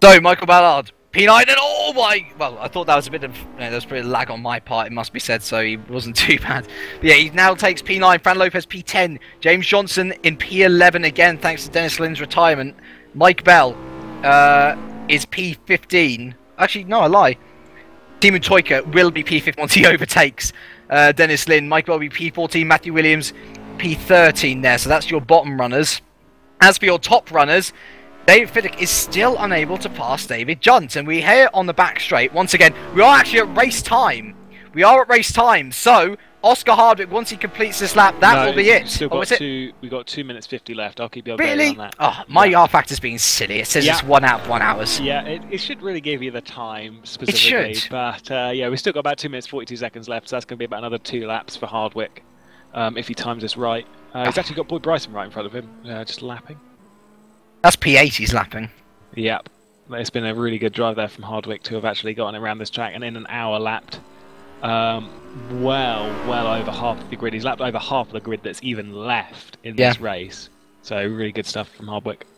Speaker 1: So Michael Ballard. P9 and oh my! Well, I thought that was a bit of there was a bit of lag on my part. It must be said, so he wasn't too bad. But yeah, he now takes P9. Fran Lopez P10. James Johnson in P11 again, thanks to Dennis Lynn's retirement. Mike Bell is P15. Actually, no, I lie. Timo Toika will be P15 once he overtakes Dennis Lynn. Mike Bell will be P14. Matthew Williams P13 there. So that's your bottom runners. As for your top runners, David Fiddick is still unable to pass David Junt, and we hear on the back straight, once again, we are actually at race time. We are at race time, so Oscar Hardwick, once he completes this lap, that will be it.
Speaker 2: Still got we've got 2 minutes 50 left. I'll keep you updated on that.
Speaker 1: Oh, my R factor's being silly. It says it's 1 hour, 1 hours.
Speaker 2: Yeah, it should really give you the time specifically. It should. But yeah, we've still got about 2 minutes 42 seconds left, so that's going to be about another 2 laps for Hardwick, if he times this right. He's actually got Boyd Bryson right in front of him, just lapping.
Speaker 1: That's P8 he's lapping.
Speaker 2: Yep. It's been a really good drive there from Hardwick to have actually gotten around this track and in an hour lapped well over half of the grid. He's lapped over half of the grid that's even left in this race. So really good stuff from Hardwick.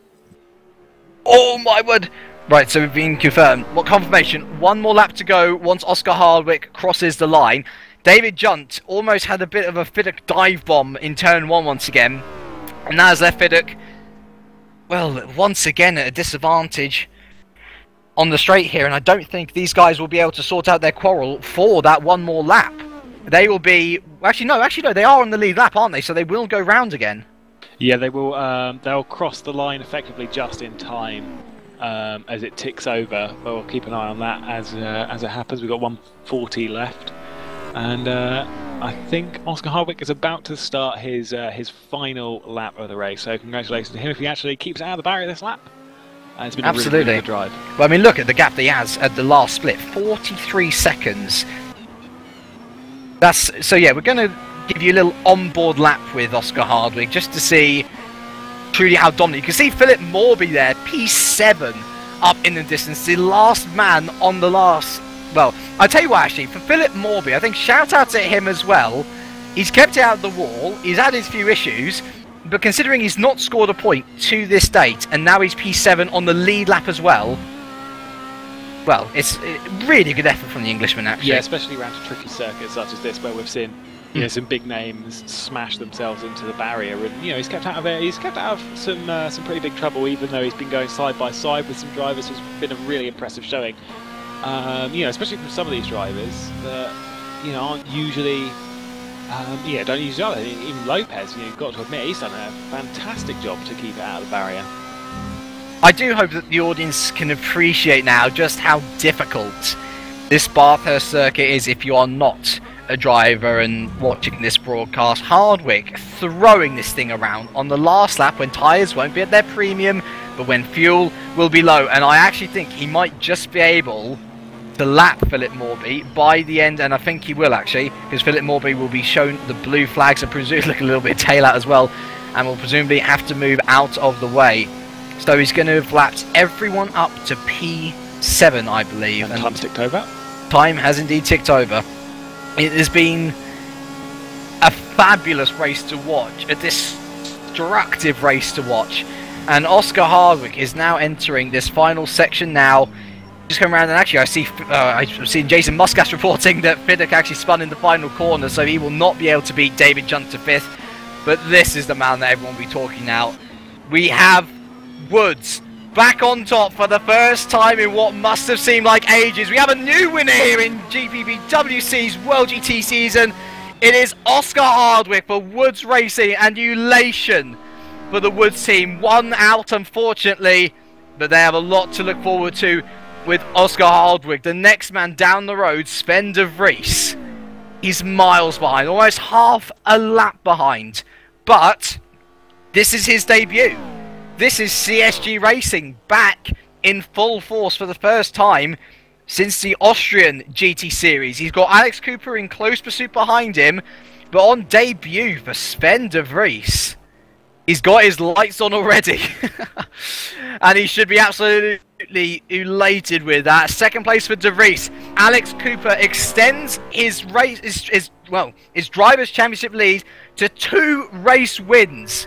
Speaker 1: Oh my word! Right, so we've been confirmed. What confirmation? 1 more lap to go once Oscar Hardwick crosses the line. David Junt almost had a bit of a Fiddick dive bomb in turn 1 once again. And that has left Fiddick, well, once again at a disadvantage on the straight here, and I don't think these guys will be able to sort out their quarrel for that 1 more lap. They will be... Actually, no, they are on the lead lap, aren't they? So they will go round again. Yeah, they will. They'll cross the line effectively just in time as it ticks over. But we'll keep an eye on that as it happens. We've got 140 left. And I think Oscar Hardwick is about to start his final lap of the race. So congratulations to him if he actually keeps it out of the barrier this lap. It's been a really good drive. Well, I mean, look at the gap that he has at the last split. 43 seconds. That's so. Yeah, we're going to give you a little onboard lap with Oscar Hardwick just to see truly how dominant. You can see Philip Morby there, P7 up in the distance, the last man on the last. Well, I'll tell you what, actually, for Philip Morby, I think shout out to him as well. He's kept it out of the wall, he's had his few issues, but considering he's not scored a point to this date, and now he's P7 on the lead lap as well, it's really good effort from the Englishman, actually. Yeah, especially around a tricky circuit such as this, where we've seen some big names smash themselves into the barrier, and he's kept out of it. He's kept out of some pretty big trouble, even though he's been going side by side with some drivers. It's been a really impressive showing. Especially from some of these drivers that aren't usually don't usually are. Even Lopez, you've got to admit, he's done a fantastic job to keep it out of the barrier. I do hope that the audience can appreciate now just how difficult this Bathurst circuit is if you are not a driver and watching this broadcast. Hardwick throwing this thing around on the last lap when tyres won't be at their premium, but when fuel will be low, and I actually think he might just be able to lap Philip Morby by the end, and I think he will actually, because Philip Morby will be shown the blue flags and presumably look a little bit tail out as well, and will presumably have to move out of the way. So he's going to have lapped everyone up to P7, I believe. And time's ticked over. Time has indeed ticked over. It has been a fabulous race to watch, a destructive race to watch, and Oscar Hardwick is now entering this final section now. Just come around, and actually I've seen Jason Muscat reporting that Fiddick actually spun in the final corner, so he will not be able to beat David Junt to 5th. But this is the man that everyone will be talking now. We have Woods back on top for the first time in what must have seemed like ages. We have a new winner here in GPVWC's World GT season. It is Oscar Hardwick for Woods Racing, and elation for the Woods team. 1 out, unfortunately, but they have a lot to look forward to with Oscar Hardwick. The next man down the road, Sven de Vries, he's miles behind, almost half a lap behind. But this is his debut. This is CSG Racing back in full force for the first time since the Austrian GT Series. He's got Alex Cooper in close pursuit behind him, but on debut for Sven de Vries, he's got his lights on already. And he should be absolutely elated with that. Second place for de Vries. Alex Cooper extends his his Drivers' Championship lead to 2 race wins.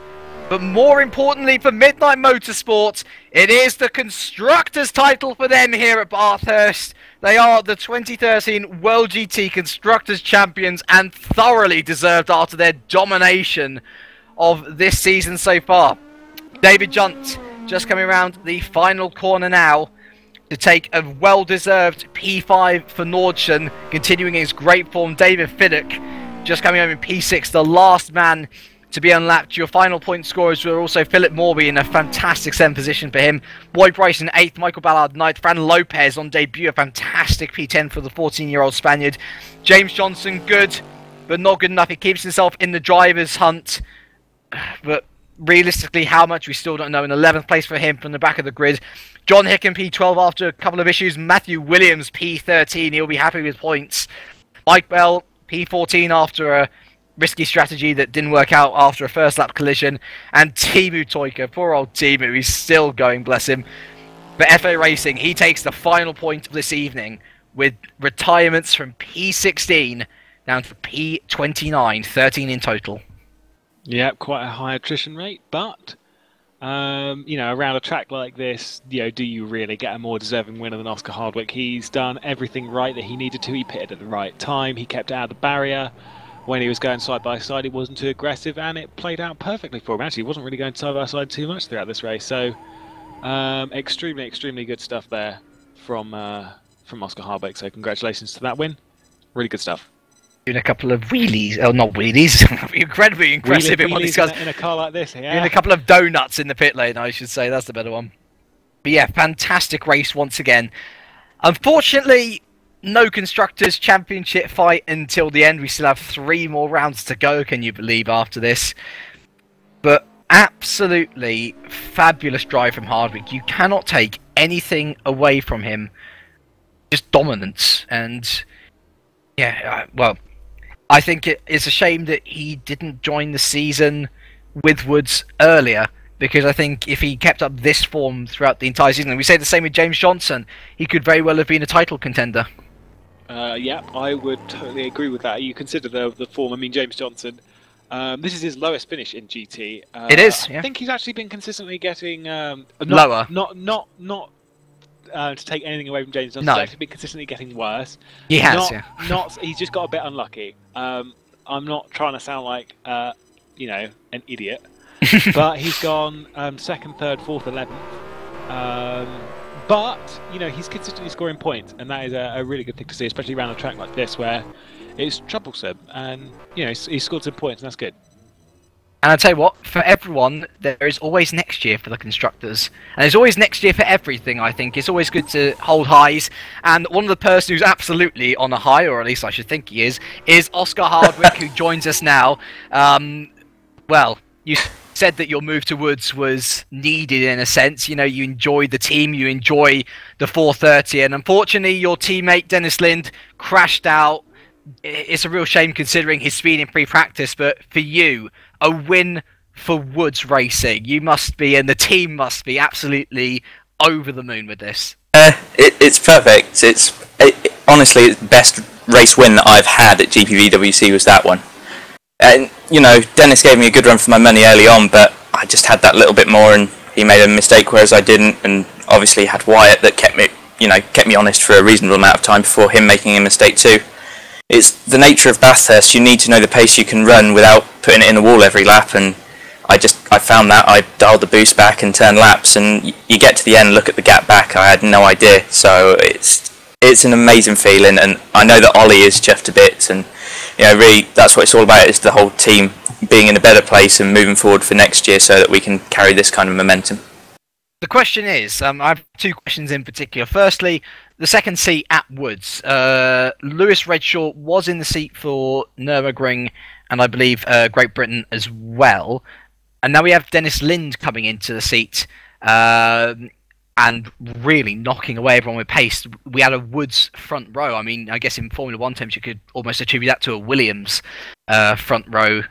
Speaker 1: But more importantly for Midnight Motorsport, it is the Constructors' title for them here at Bathurst. They are the 2013 World GT Constructors Champions and thoroughly deserved after their domination of this season so far. David Junt just coming around the final corner now to take a well-deserved P5 for Nordsen, continuing his great form. David Fiddick just coming home in P6, the last man to be unlapped. Your final point scorers were also Philip Morby in a fantastic 7th position for him, Boyd Bryson 8th, Michael Ballard 9th, Fran Lopez on debut, a fantastic P10 for the 14-year-old Spaniard. James Johnson, good, but not good enough. He keeps himself in the driver's hunt, but realistically how much we still don't know. In 11th place for him from the back of the grid. John Hicken P12 after a couple of issues. Matthew Williams P13, he'll be happy with points. Mike Bell P14 after a risky strategy that didn't work out after a first lap collision. And Timu Toika, poor old Timu, he's still going, bless him. But FA Racing, he takes the final point of this evening with retirements from P16 down to P29, 13 in total.
Speaker 2: Yeah, quite a high attrition rate, but you know, around a track like this, you know, do you really get a more deserving winner than Oscar Hardwick? He's done everything right that he needed to. He pitted at the right time. He kept out of the barrier. When he was going side by side, he wasn't too aggressive, and it played out perfectly for him. Actually, he wasn't really going side by side too much throughout this race. So, extremely, extremely good stuff there from Oscar Hardwick. So, congratulations to that win. Really good stuff.
Speaker 1: Doing a couple of wheelies, oh not wheelies, incredibly impressive in one of these guys.
Speaker 2: In a car like this, yeah.
Speaker 1: Doing a couple of donuts in the pit lane, I should say, that's the better one. But yeah, fantastic race once again. Unfortunately, no Constructors' Championship fight until the end. We still have 3 more rounds to go, can you believe, after this. But absolutely fabulous drive from Hardwick. You cannot take anything away from him. Just dominance. And yeah, well, I think it's a shame that he didn't join the season with Woods earlier, because I think if he kept up this form throughout the entire season, and we say the same with James Johnson, he could very well have been a title contender.
Speaker 2: Yeah, I would totally agree with that. You consider the form. I mean, James Johnson, this is his lowest finish in GT.
Speaker 1: It is. Yeah.
Speaker 2: I think he's actually been consistently getting
Speaker 1: lower.
Speaker 2: Not to take anything away from James Johnson.
Speaker 1: No.
Speaker 2: He's actually been consistently getting worse.
Speaker 1: He has.
Speaker 2: He's just got a bit unlucky. I'm not trying to sound like you know, an idiot, but he's gone 2nd, 3rd, 4th, 11th. But, you know, he's consistently scoring points, and that is a really good thing to see, especially around a track like this where it's troublesome, and, you know, he's scored some points, and that's good.
Speaker 1: And I'll tell you what, for everyone, there is always next year for the Constructors. And there's always next year for everything, I think. It's always good to hold highs. And one of the person who's absolutely on a high, or at least I should think he is Oscar Hardwick, who joins us now. Well, you said that your move to Woods was needed in a sense. You know, you enjoy the team, you enjoy the 430, and unfortunately your teammate Dennis Lind crashed out. It's a real shame considering his speed in pre-practice, but for you, a win for Woods Racing. You must be, and the team must be, absolutely over the moon with this.
Speaker 3: It's perfect. Honestly, the best race win that I've had at GPVWC was that one. And, you know, Dennis gave me a good run for my money early on, but I just had that little bit more, and he made a mistake, whereas I didn't, and obviously had Wyatt that kept me honest for a reasonable amount of time before him making a mistake too. It's the nature of Bathurst. You need to know the pace you can run without putting it in the wall every lap, and I found that. I dialed the boost back and turned laps, and you get to the end, look at the gap back, I had no idea. So it's an amazing feeling, and I know that Ollie is chuffed to bits, and you know, really, that's what it's all about, is the whole team being in a better place and moving forward for next year so that we can carry this kind of momentum.
Speaker 1: The question is, I have 2 questions in particular. Firstly, the second seat at Woods. Lewis Redshaw was in the seat for Nürburgring and I believe Great Britain as well. And now we have Dennis Lind coming into the seat. and really knocking away everyone with pace. We had a Woods front row. I mean, I guess in Formula One terms, you could almost attribute that to a Williams front row.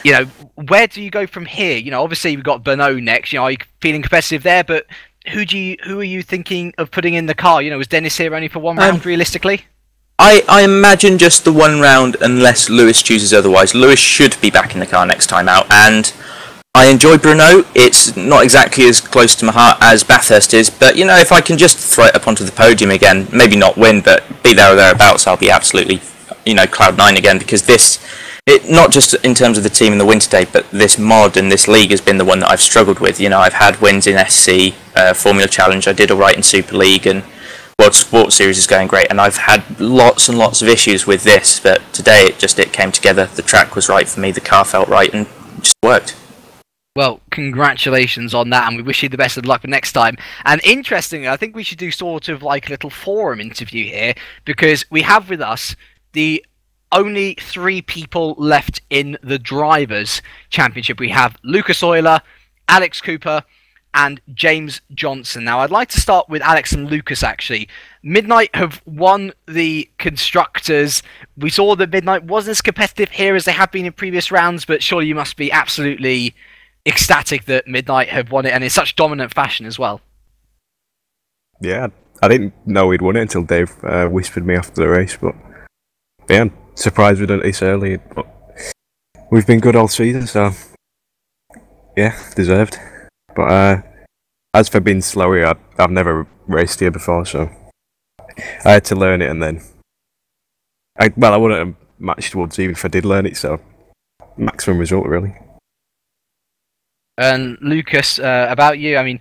Speaker 1: You know, where do you go from here? You know, obviously we've got Bernot next. You know, are you feeling competitive there? But who are you thinking of putting in the car? You know, was Dennis here only for one round realistically?
Speaker 3: I imagine just the one round, unless Lewis chooses otherwise. Lewis should be back in the car next time out, and I enjoy Bruno. It's not exactly as close to my heart as Bathurst is, but you know, if I can just throw it up onto the podium again, maybe not win, but be there or thereabouts, I'll be absolutely, you know, cloud nine again, because not just in terms of the team in the win today, but this mod and this league has been the one that I've struggled with. You know, I've had wins in SC, Formula Challenge, I did alright in Super League, and World Sports Series is going great, and I've had lots and lots of issues with this, but today it came together. The track was right for me, the car felt right, and it just worked.
Speaker 1: Well, congratulations on that, and we wish you the best of luck for next time. And interestingly, I think we should do sort of like a little forum interview here, because we have with us the only 3 people left in the Drivers' Championship. We have Lucas Euler, Alex Cooper, and James Johnson. Now, I'd like to start with Alex and Lucas, actually. Midnight have won the Constructors. We saw that Midnight wasn't as competitive here as they have been in previous rounds, but surely you must be absolutely ecstatic that Midnight have won it, and in such dominant fashion as well.
Speaker 4: Yeah, I didn't know we'd won it until Dave whispered me after the race, but yeah, I'm surprised we done it this early, but we've been good all season, so yeah, deserved. But as for being slow here, I've never raced here before, so I had to learn it, and then I wouldn't have matched Woods even if I did learn it, so maximum result really.
Speaker 1: And Lucas, about you, I mean,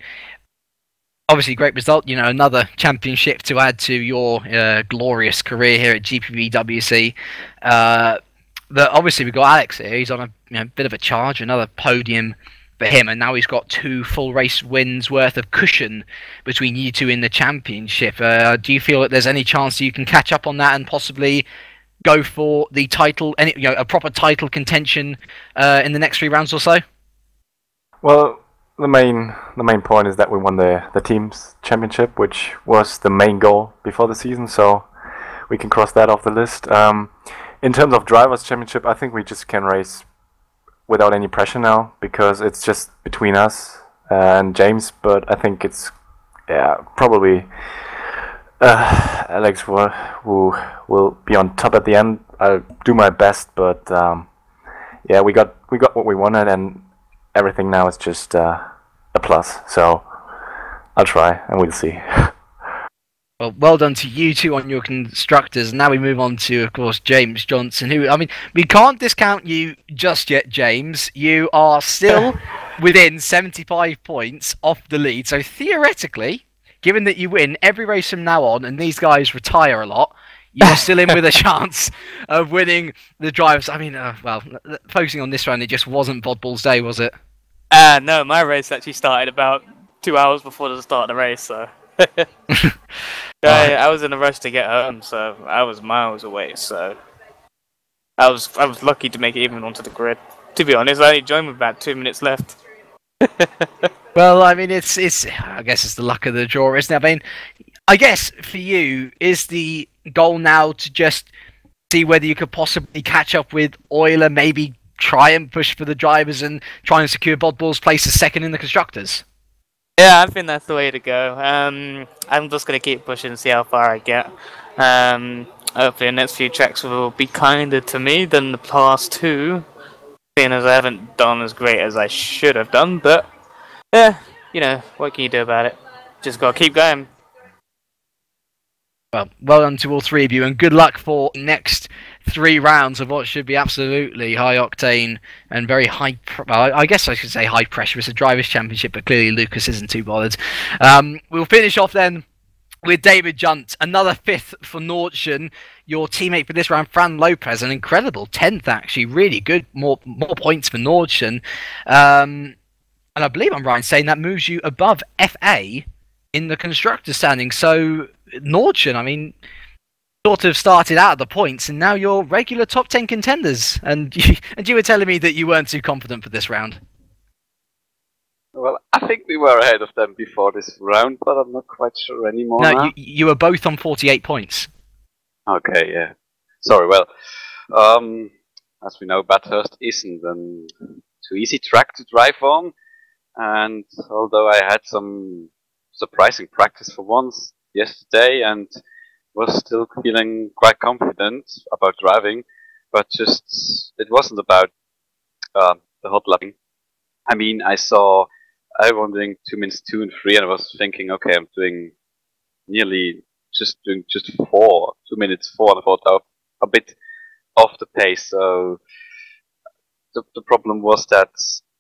Speaker 1: obviously great result, you know, another championship to add to your glorious career here at GPVWC. But obviously we've got Alex here, he's on a bit of a charge, another podium for him, and now he's got 2 full race wins worth of cushion between you two in the championship. Do you feel that there's any chance you can catch up on that and possibly go for the title, a proper title contention in the next 3 rounds or so?
Speaker 5: Well, the main point is that we won the team's championship, which was the main goal before the season, so we can cross that off the list. In terms of drivers' championship, I think we just can race without any pressure now, because it's just between us and James, but I think it's probably Alex who will be on top at the end. I'll do my best, but yeah, we got what we wanted, and everything now is just a plus, so I'll try and we'll see.
Speaker 1: Well done to you two on your Constructors. Now we move on to, of course, James Johnson, who, I mean, we can't discount you just yet, James. You are still within 75 points off the lead, so theoretically, given that you win every race from now on and these guys retire a lot, you're still in with a chance of winning the Drivers. I mean, well, focusing on this round, it just wasn't Bodball's day, was it?
Speaker 6: No, my race actually started about 2 hours before the start of the race, so... I was in a rush to get home, so I was miles away, so... I was lucky to make it even onto the grid. To be honest, I only joined with about 2 minutes left.
Speaker 1: Well, I mean, it's I guess it's the luck of the draw, isn't it? I mean, I guess for you, is the goal now to just see whether you could possibly catch up with Euler, maybe try and push for the Drivers and try and secure Bodball's place as second in the Constructors?
Speaker 6: Yeah, I think that's the way to go. I'm just going to keep pushing and see how far I get. Hopefully the next few tracks will be kinder to me than the past 2, seeing as I haven't done as great as I should have done, but yeah, you know, what can you do about it? Just got to keep going.
Speaker 1: Well done to all 3 of you, and good luck for next 3 rounds of what should be absolutely high octane and very high. I guess I should say high pressure. It's a Drivers' Championship, but clearly Lucas isn't too bothered. We'll finish off then with David Junt, another 5th for Nordschen. Your teammate for this round, Fran Lopez, an incredible 10th actually, really good. More points for Nordschen, and I believe I'm right in saying that moves you above FA in the Constructors' standing. So Nordschen, I mean, sort of started out at the points, and now you're regular top 10 contenders. And you were telling me that you weren't too confident for this round.
Speaker 7: Well, I think we were ahead of them before this round, but I'm not quite sure anymore.
Speaker 1: No,
Speaker 7: now.
Speaker 1: you were both on 48 points.
Speaker 7: Okay, yeah. Sorry, well, as we know, Bathurst isn't an too easy track to drive on, and although I had some surprising practice for once yesterday and was still feeling quite confident about driving, but just it wasn't about the hot lapping. I mean, I saw everyone doing 2 minutes 2 and 3, and I was thinking, okay, I'm doing just 4, 2 minutes 4, and I thought a bit off the pace. So the problem was that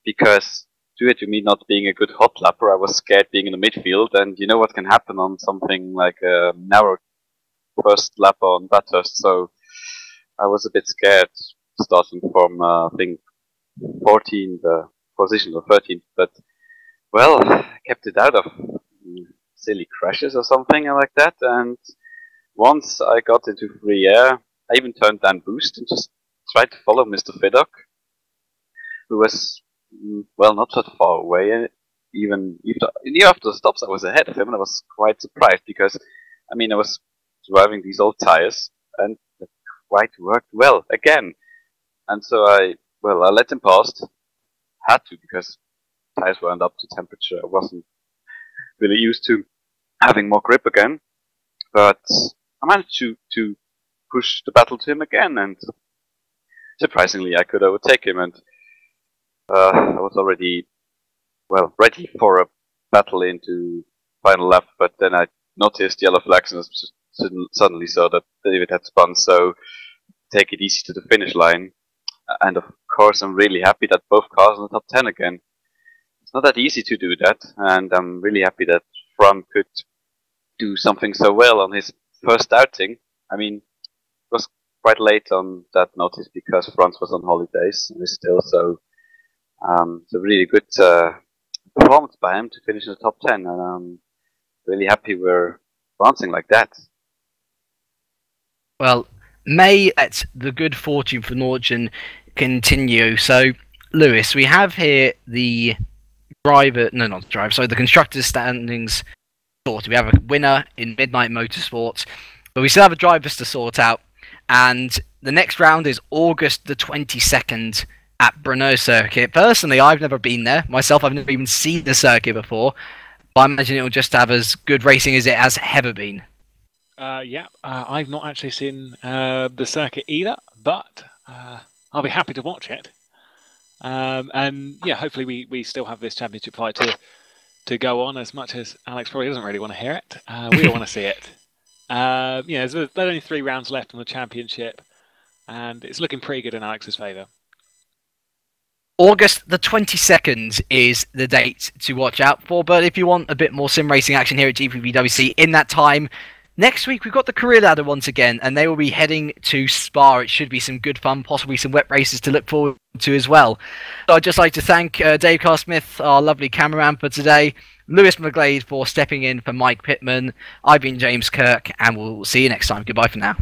Speaker 7: because due to me not being a good hot lapper, I was scared being in the midfield, and you know what can happen on something like a narrow first lap on Bathurst. So I was a bit scared starting from I think 14, the position of 13, but well, I kept it out of silly crashes or something like that. And once I got into free air, I even turned down boost and just tried to follow Mr. Fiddock, who was well not that far away. Even after the stops, I was ahead of him, and I was quite surprised because I mean I was driving these old tires and it quite worked well again. And so I let him pass. Had to because tires weren't up to temperature. I wasn't really used to having more grip again, but I managed to push the battle to him again, and surprisingly I could overtake him, and I was already ready for a battle into final lap, but then I noticed yellow flags and just suddenly saw that David had spun, so take it easy to the finish line. And of course I'm really happy that both cars in the top 10 again. It's not that easy to do that, and I'm really happy that Fran could do something so well on his first outing. I mean, it was quite late on that notice because Franz was on holidays and is still, so it's a really good performance by him to finish in the top 10, and I'm really happy we're advancing like that.
Speaker 1: Well, may let the good fortune for Norton continue. So, Lewis, we have here the the constructors' standings sorted. We have a winner in Midnight Motorsports, but we still have a drivers to sort out. And the next round is August the 22nd at Brno Circuit. Personally, I've never been there. Myself, I've never even seen the circuit before. But I imagine it will just have as good racing as it has ever been.
Speaker 2: I've not actually seen the circuit either, but I'll be happy to watch it. And yeah, hopefully we still have this championship fight to go on, as much as Alex probably doesn't really want to hear it. We don't want to see it. There's only 3 rounds left on the championship, and it's looking pretty good in Alex's favour.
Speaker 1: August the 22nd is the date to watch out for, but if you want a bit more sim racing action here at GPVWC in that time, next week we've got the career ladder once again, and they will be heading to Spa. It should be some good fun, possibly some wet races to look forward to as well. So I'd just like to thank Dave Carr-Smith, our lovely cameraman for today, Lewis McGlade for stepping in for Mike Pittman. I've been James Kirk, and we'll see you next time. Goodbye for now.